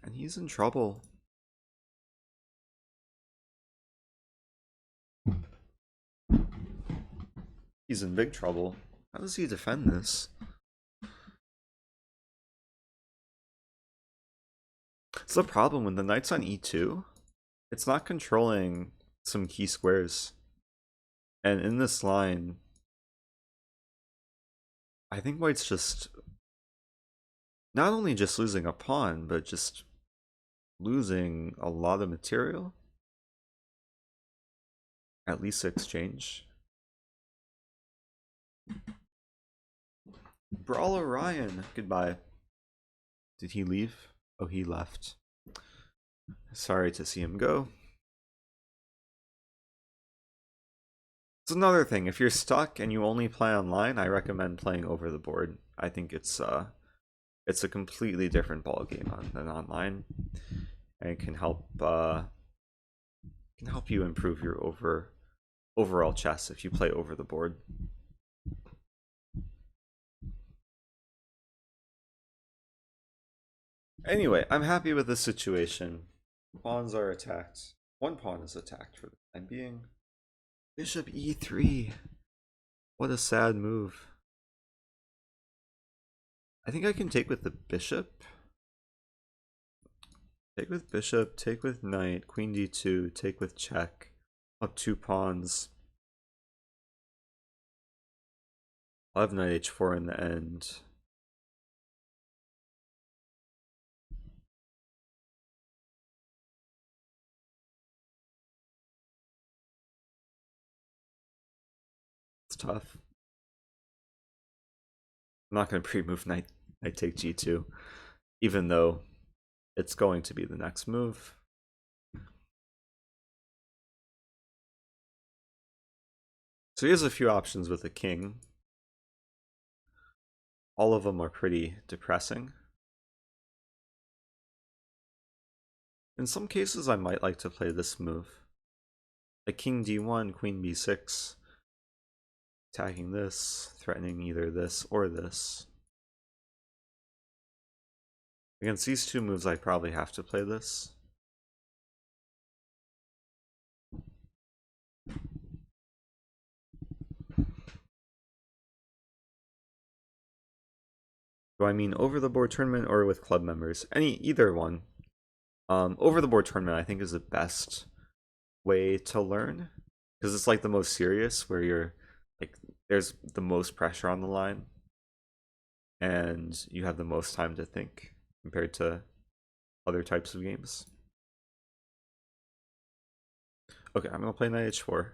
S1: And he's in trouble. He's in big trouble. How does he defend this? It's the problem when the knight's on e2, it's not controlling some key squares. And in this line, I think white's just not only just losing a pawn, but just losing a lot of material. At least exchange. Brawler Ryan, goodbye. Did he leave? Oh, he left. Sorry to see him go. It's another thing. If you're stuck and you only play online, I recommend playing over the board. I think it's a completely different ball game than online, and it can help you improve your overall chess if you play over the board. Anyway, I'm happy with this situation. Pawns are attacked. One pawn is attacked for the time being. Bishop e3. What a sad move. I think I can take with the bishop. Take with bishop, take with knight, queen d2, take with check. Up 2 pawns. I'll have knight h4 in the end. It's tough. I'm not going to pre-move knight take g2, even though it's going to be the next move. So he has a few options with the king. All of them are pretty depressing. In some cases, I might like to play this move. Like king d1, queen b6. Attacking this, threatening either this or this. Against these two moves, I probably have to play this. Do I mean over the board tournament or with club members? Either one. Over the board tournament I think is the best way to learn, because it's like the most serious, where you're like there's the most pressure on the line and you have the most time to think compared to other types of games. Okay, I'm gonna play knight h4.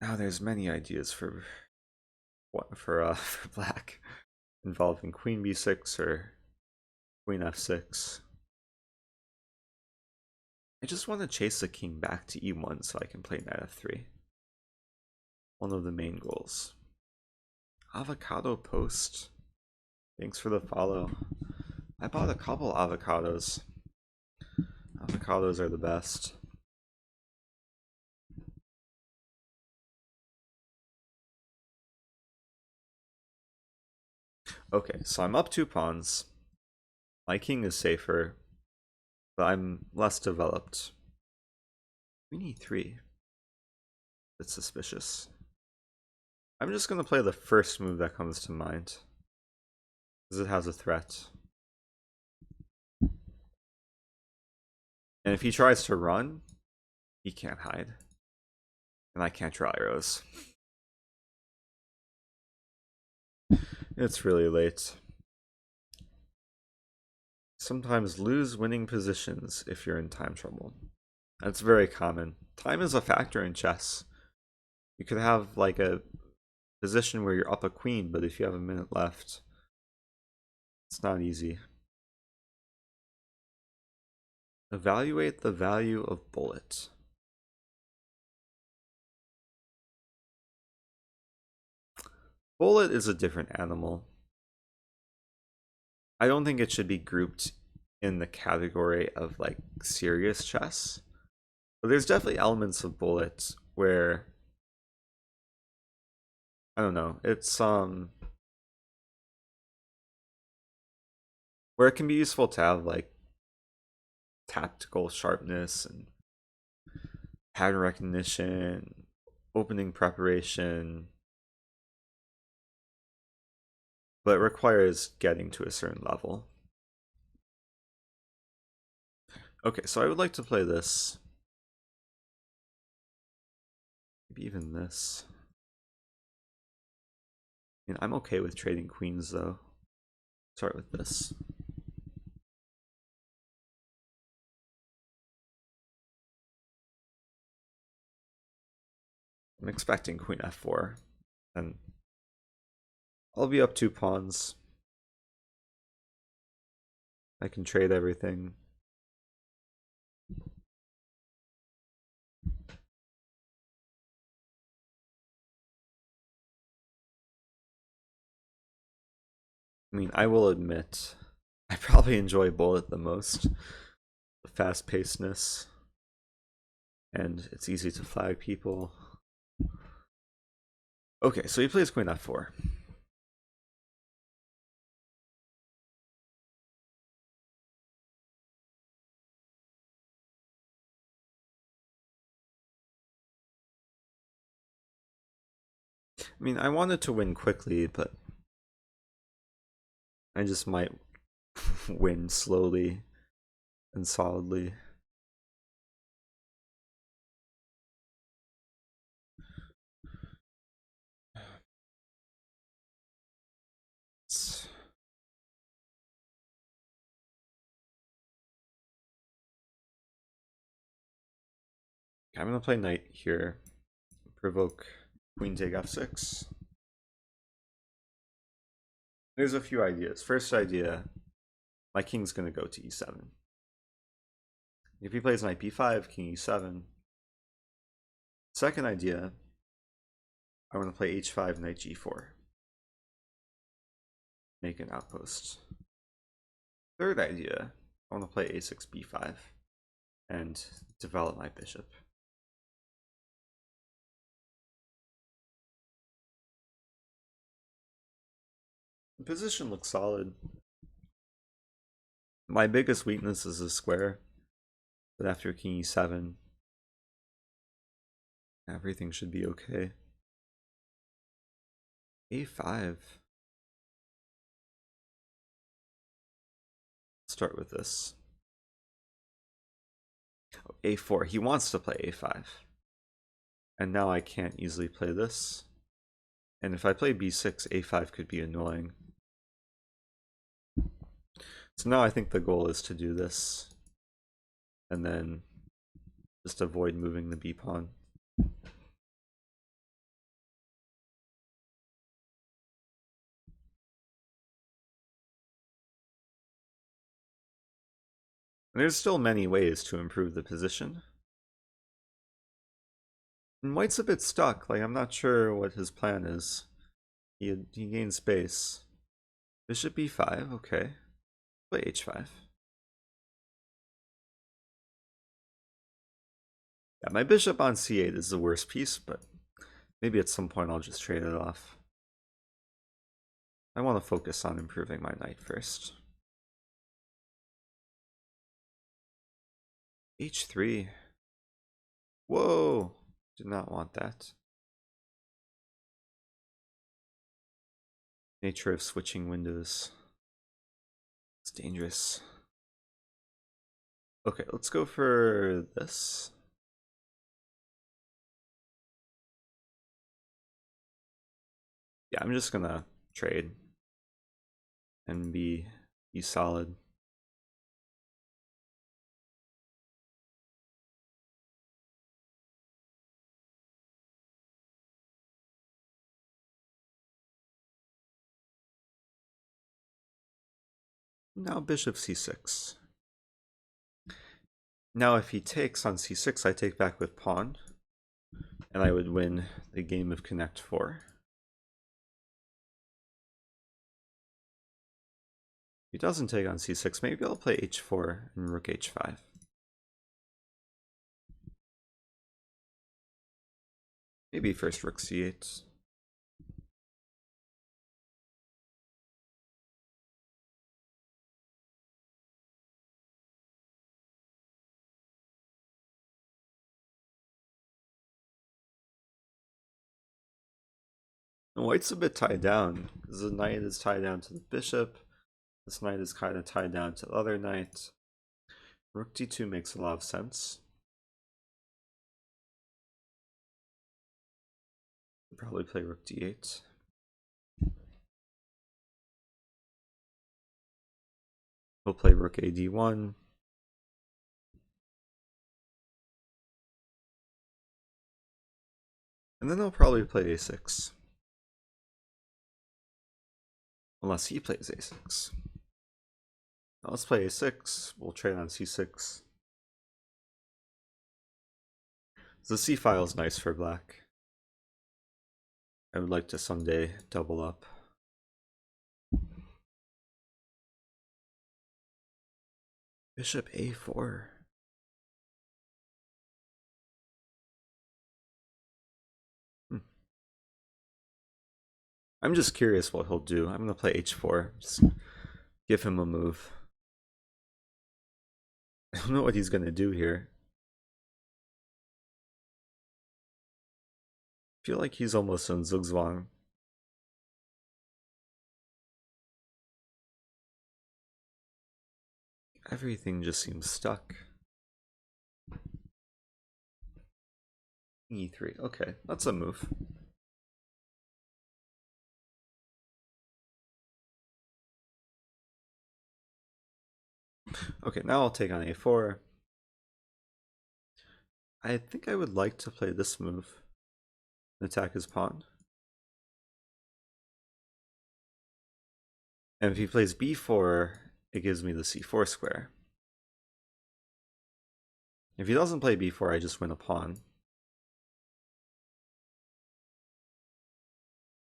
S1: Now there's many ideas for for black, involving queen b6 or queen f6. I just want to chase the king back to e1 so I can play knight f3. One of the main goals. Avocado post. Thanks for the follow. I bought a couple avocados. Avocados are the best. Okay, so I'm up 2 pawns. My king is safer, but I'm less developed. Queen e3. That's suspicious. I'm just going to play the first move that comes to mind, because it has a threat. And if he tries to run, he can't hide. And I can't draw arrows. It's really late. Sometimes lose winning positions if you're in time trouble. That's very common. Time is a factor in chess. You could have like a position where you're up a queen, but if you have a minute left, it's not easy. Evaluate the value of bullet. Bullet is a different animal. I don't think it should be grouped in the category of like serious chess. But there's definitely elements of bullet where I don't know, it's where it can be useful to have like tactical sharpness and pattern recognition, opening preparation. but it requires getting to a certain level. Okay, so I would like to play this. Maybe even this. I mean, I'm okay with trading queens, though. Start with this. I'm expecting queen f4, and I'll be up 2 pawns. I can trade everything. I mean, I will admit, I probably enjoy bullet the most. The fast-pacedness, and it's easy to flag people. Okay, so he plays queen f4. I mean, I wanted to win quickly, but I just might win slowly and solidly. I'm gonna play knight here, provoke queen take f6. There's a few ideas. First idea, my king's gonna go to e7. If he plays knight b5, king e7. Second idea, I want to play h5, knight g4. Make an outpost. Third idea, I want to play a6, b5 and develop my bishop. The position looks solid. My biggest weakness is the square, but after king e7, everything should be okay. a5. Start with this. Oh, a4. He wants to play a5. And now I can't easily play this. And if I play b6, a5 could be annoying. So now I think the goal is to do this. And then just avoid moving the b pawn. There's still many ways to improve the position. And white's a bit stuck. Like, I'm not sure what his plan is. He gains space. Bishop b5, okay. Play h5. Yeah, my bishop on c8 is the worst piece, but maybe at some point I'll just trade it off. I want to focus on improving my knight first. h3. Whoa! Did not want that. Nature of switching windows. It's dangerous. Okay, let's go for this. Yeah, I'm just gonna trade and be solid. Now bishop c6. Now if he takes on c6, I take back with pawn, and I would win the game of Connect 4. If he doesn't take on c6, maybe I'll play h4 and rook h5. Maybe first rook c8. And white's a bit tied down, because the knight is tied down to the bishop. This knight is kind of tied down to the other knight. Rook d2 makes a lot of sense. Probably play rook d8. We'll play rook a d1. And then I'll probably play a6. Unless he plays a6. Now let's play a6. We'll trade on c6. The c file is nice for black. I would like to someday double up. Bishop a4. I'm just curious what he'll do. I'm going to play h4. Just give him a move. I don't know what he's going to do here. I feel like he's almost on zugzwang. Everything just seems stuck. e3. Okay, that's a move. Okay, now I'll take on a4. I think I would like to play this move and attack his pawn. And if he plays b4, it gives me the c4 square. If he doesn't play b4, I just win a pawn.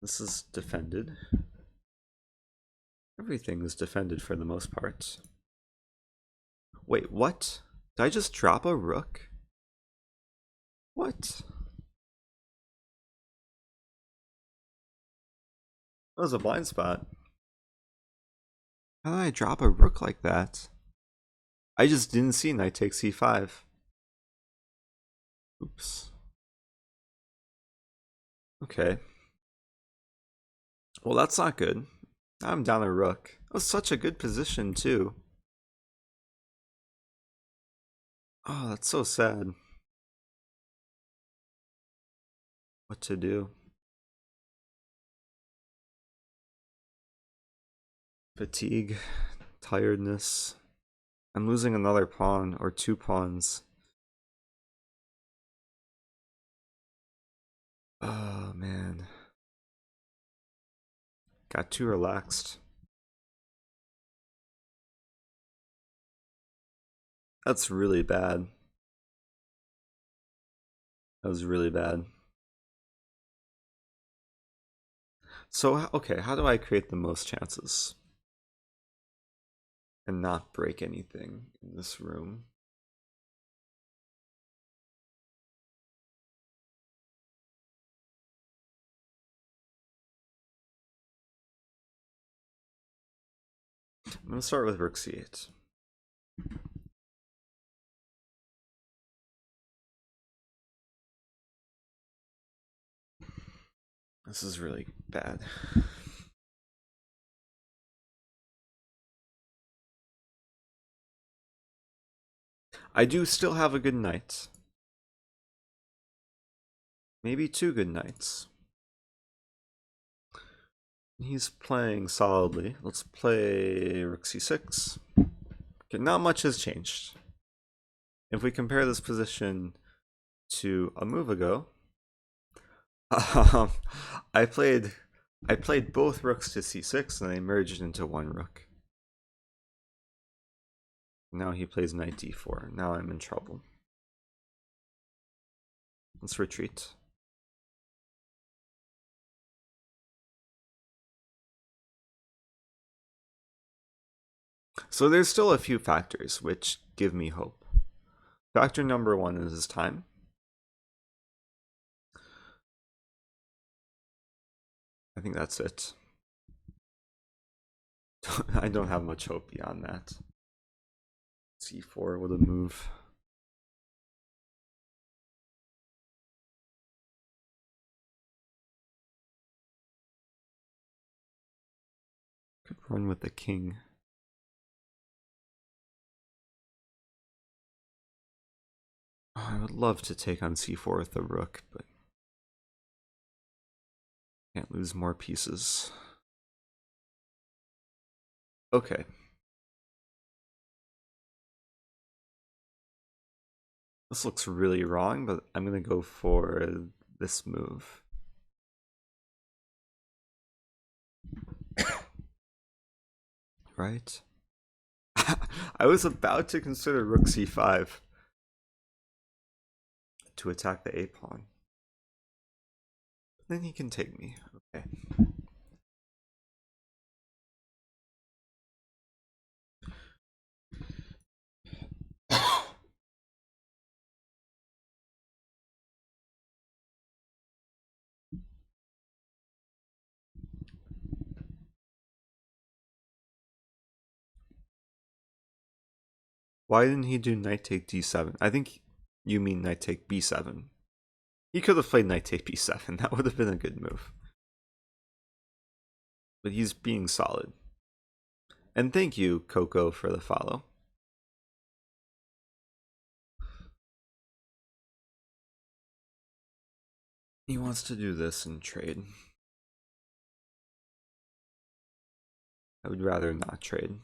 S1: This is defended. Everything is defended for the most part. Wait, what? Did I just drop a rook? What? That was a blind spot. How did I drop a rook like that? I just didn't see knight takes c5. Oops. Okay. Well, that's not good. Now I'm down a rook. That was such a good position, too. Oh, that's so sad. What to do? Fatigue, tiredness. I'm losing another pawn or two pawns. Oh, man. Got too relaxed. That's really bad. That was really bad. So, okay, how do I create the most chances? And not break anything in this room? I'm going to start with rook c8. This is really bad. I do still have a good knight. Maybe two good knights. He's playing solidly. Let's play rook c6. Okay, not much has changed. If we compare this position to a move ago, I played both rooks to c6 and they merged into one rook. Now he plays knight d4. Now I'm in trouble. Let's retreat. So there's still a few factors which give me hope. Factor number one is his time. I think that's it. I don't have much hope beyond that. c4 with a move. Could run with the king. Oh, I would love to take on c4 with the rook, but can't lose more pieces. Okay. This looks really wrong, but I'm gonna go for this move. Right? I was about to consider rook c5 to attack the a pawn. Then he can take me. Okay. Why didn't he do knight take d7? I think you mean knight take b7. He could have played knight take b7. That would have been a good move. But he's being solid. And thank you, Coco, for the follow. He wants to do this and trade. I would rather not trade.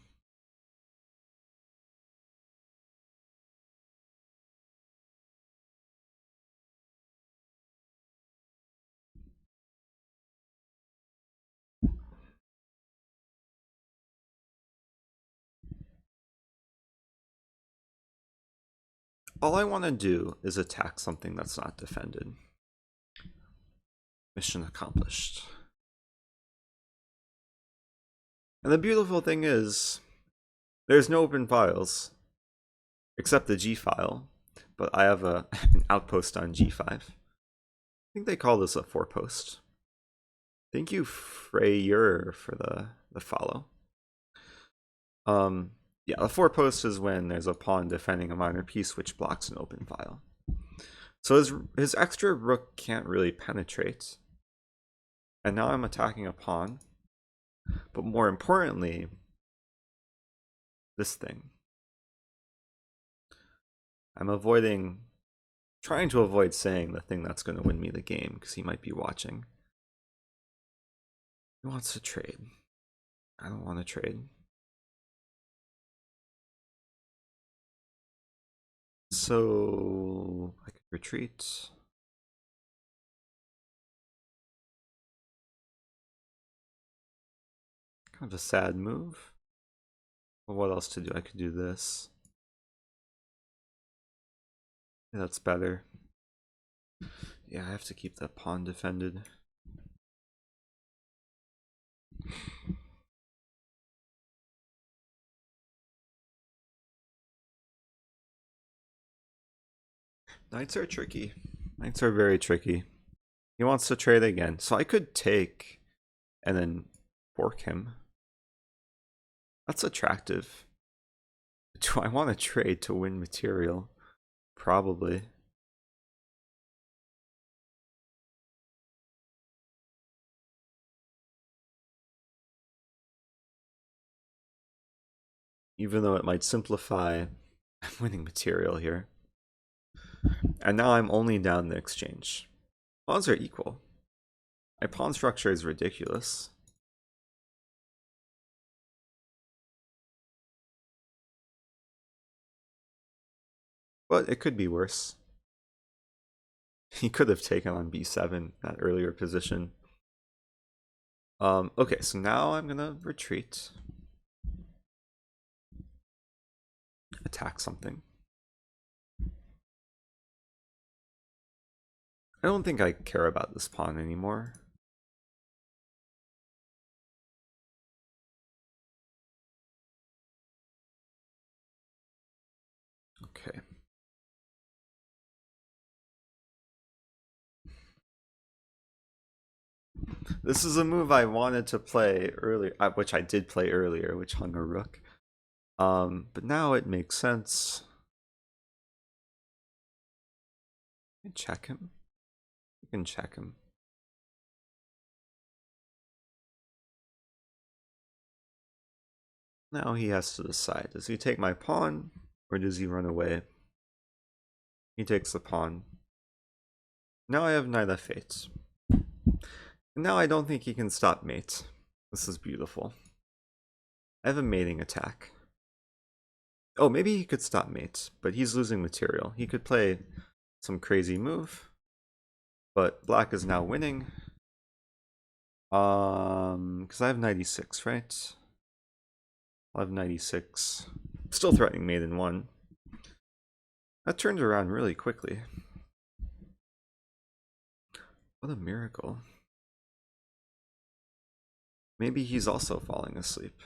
S1: All I want to do is attack something that's not defended. Mission accomplished. And the beautiful thing is, there's no open files, except the G file, but I have an outpost on G5. I think they call this a forepost. Thank you, Freyer, for the follow. Yeah, a forepost is when there's a pawn defending a minor piece which blocks an open file. So his extra rook can't really penetrate. And now I'm attacking a pawn. But more importantly, this thing. I'm trying to avoid saying the thing that's going to win me the game because he might be watching. He wants to trade. I don't want to trade. So I could retreat. Kind of a sad move. Well, what else to do? I could do this. Yeah, that's better. Yeah, I have to keep that pawn defended. Knights are tricky. Knights are very tricky. He wants to trade again. So I could take and then fork him. That's attractive. Do I want to trade to win material? Probably. Even though it might simplify, I'm winning material here. And now I'm only down the exchange. Pawns are equal. My pawn structure is ridiculous. But it could be worse. He could have taken on b7, that earlier position. Okay, so now I'm gonna retreat. Attack something. I don't think I care about this pawn anymore. Okay. This is a move I wanted to play earlier, which I did play earlier, which hung a rook. But now it makes sense. Check him. You can check him. Now he has to decide, does he take my pawn or does he run away? He takes the pawn. Now I have knight f8. Now I don't think he can stop mate. This is beautiful. I have a mating attack. Oh, maybe he could stop mate, but he's losing material. He could play some crazy move, but black is now winning. Because I have 96, right? I have 96. Still threatening mate in 1. That turned around really quickly. What a miracle. Maybe he's also falling asleep.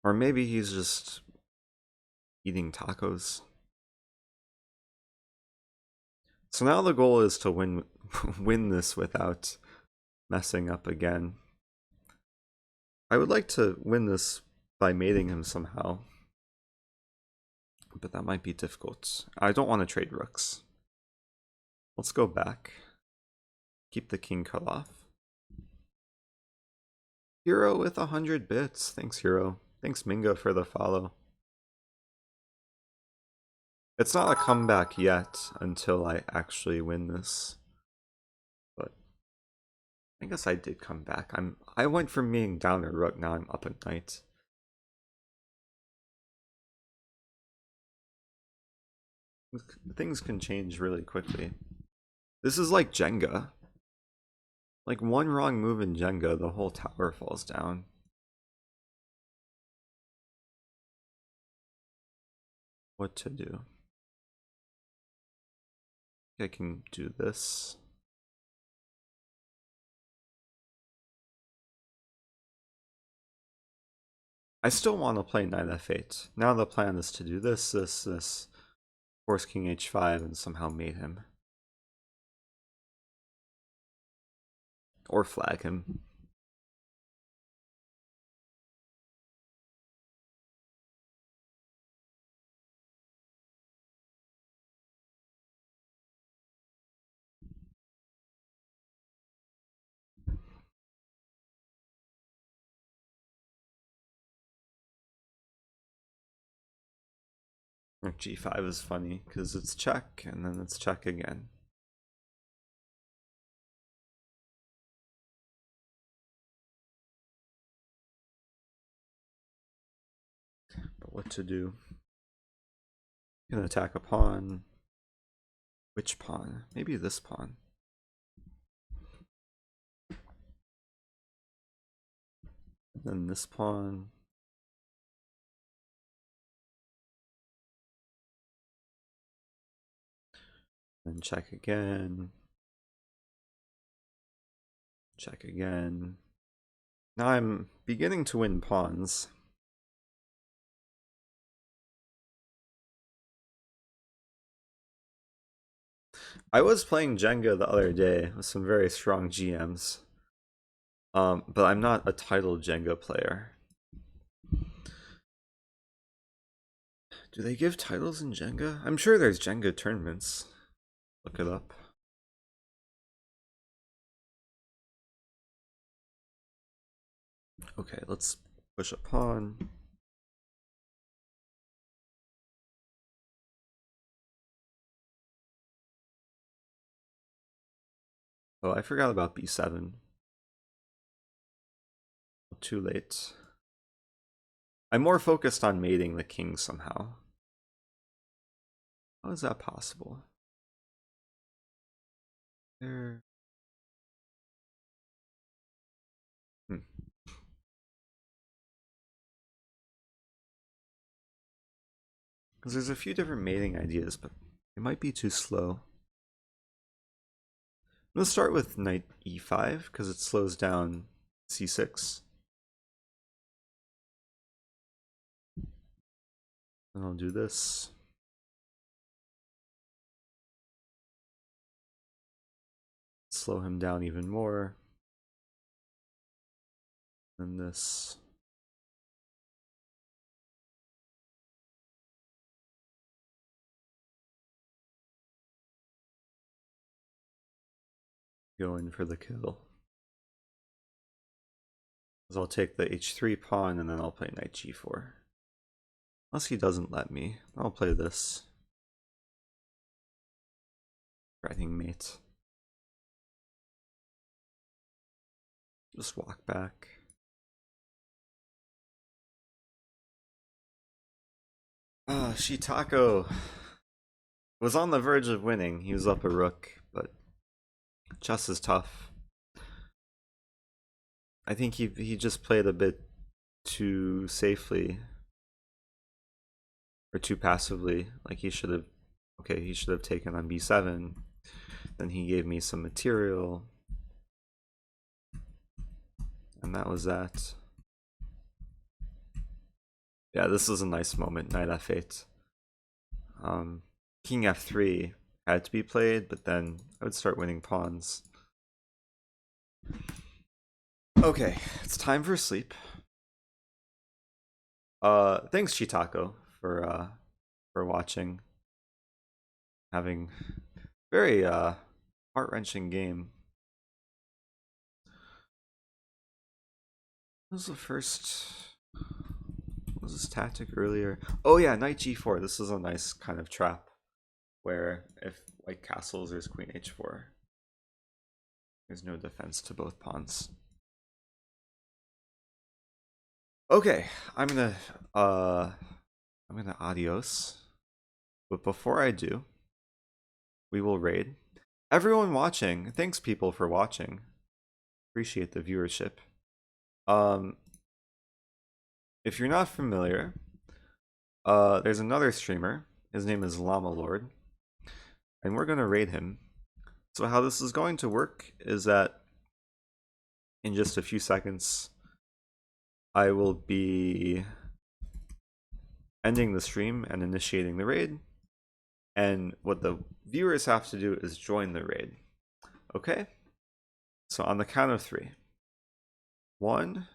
S1: Or maybe he's just eating tacos. So now the goal is to win this without messing up again. I would like to win this by mating him somehow, but that might be difficult. I don't want to trade rooks. Let's go back. Keep the king cut off. Hero with 100 bits. Thanks, Hero. Thanks, Mingo, for the follow. It's not a comeback yet until I actually win this. But I guess I did come back. I went from being down a rook, now I'm up a knight. Things can change really quickly. This is like Jenga. Like one wrong move in Jenga, the whole tower falls down. What to do? I can do this. I still want to play knight f8. Now the plan is to do this, force king h5 and somehow mate him. Or flag him. G5 is funny because it's check and then it's check again. But what to do? You can attack a pawn. Which pawn? Maybe this pawn. And then this pawn. Then check again. Check again. Now I'm beginning to win pawns. I was playing Jenga the other day with some very strong GMs. But I'm not a titled Jenga player. Do they give titles in Jenga? I'm sure there's Jenga tournaments. Look it up. Okay, let's push a pawn. Oh, I forgot about b7. Too late. I'm more focused on mating the king somehow. How is that possible? There. Because there's a few different mating ideas, but it might be too slow. I'm going to start with knight e5 because it slows down c6. And I'll do this. Slow him down even more. And this. Go in for the kill. So I'll take the h3 pawn and then I'll play knight g4. Unless he doesn't let me, I'll play this. Threatening mate. Just walk back. Shitako was on the verge of winning. He was up a rook, but chess is tough. I think he just played a bit too safely. Or too passively. Like he should have taken on b7. Then he gave me some material. And that was that. Yeah, this was a nice moment, knight f8. King f3 had to be played, but then I would start winning pawns. Okay, it's time for sleep. Thanks Chitako for watching. Having very heart-wrenching game. What was the first? What was this tactic earlier? Oh yeah, knight g4. This is a nice kind of trap where if white castles, there's queen h4. There's no defense to both pawns. Okay, I'm gonna adios. But before I do, we will raid. Everyone watching, thanks people for watching. Appreciate the viewership. If you're not familiar, there's another streamer. His name is Llama Lord, and we're gonna raid him. So how this is going to work is that in just a few seconds, I will be ending the stream and initiating the raid. And what the viewers have to do is join the raid. Okay? So on the count of 3. 1,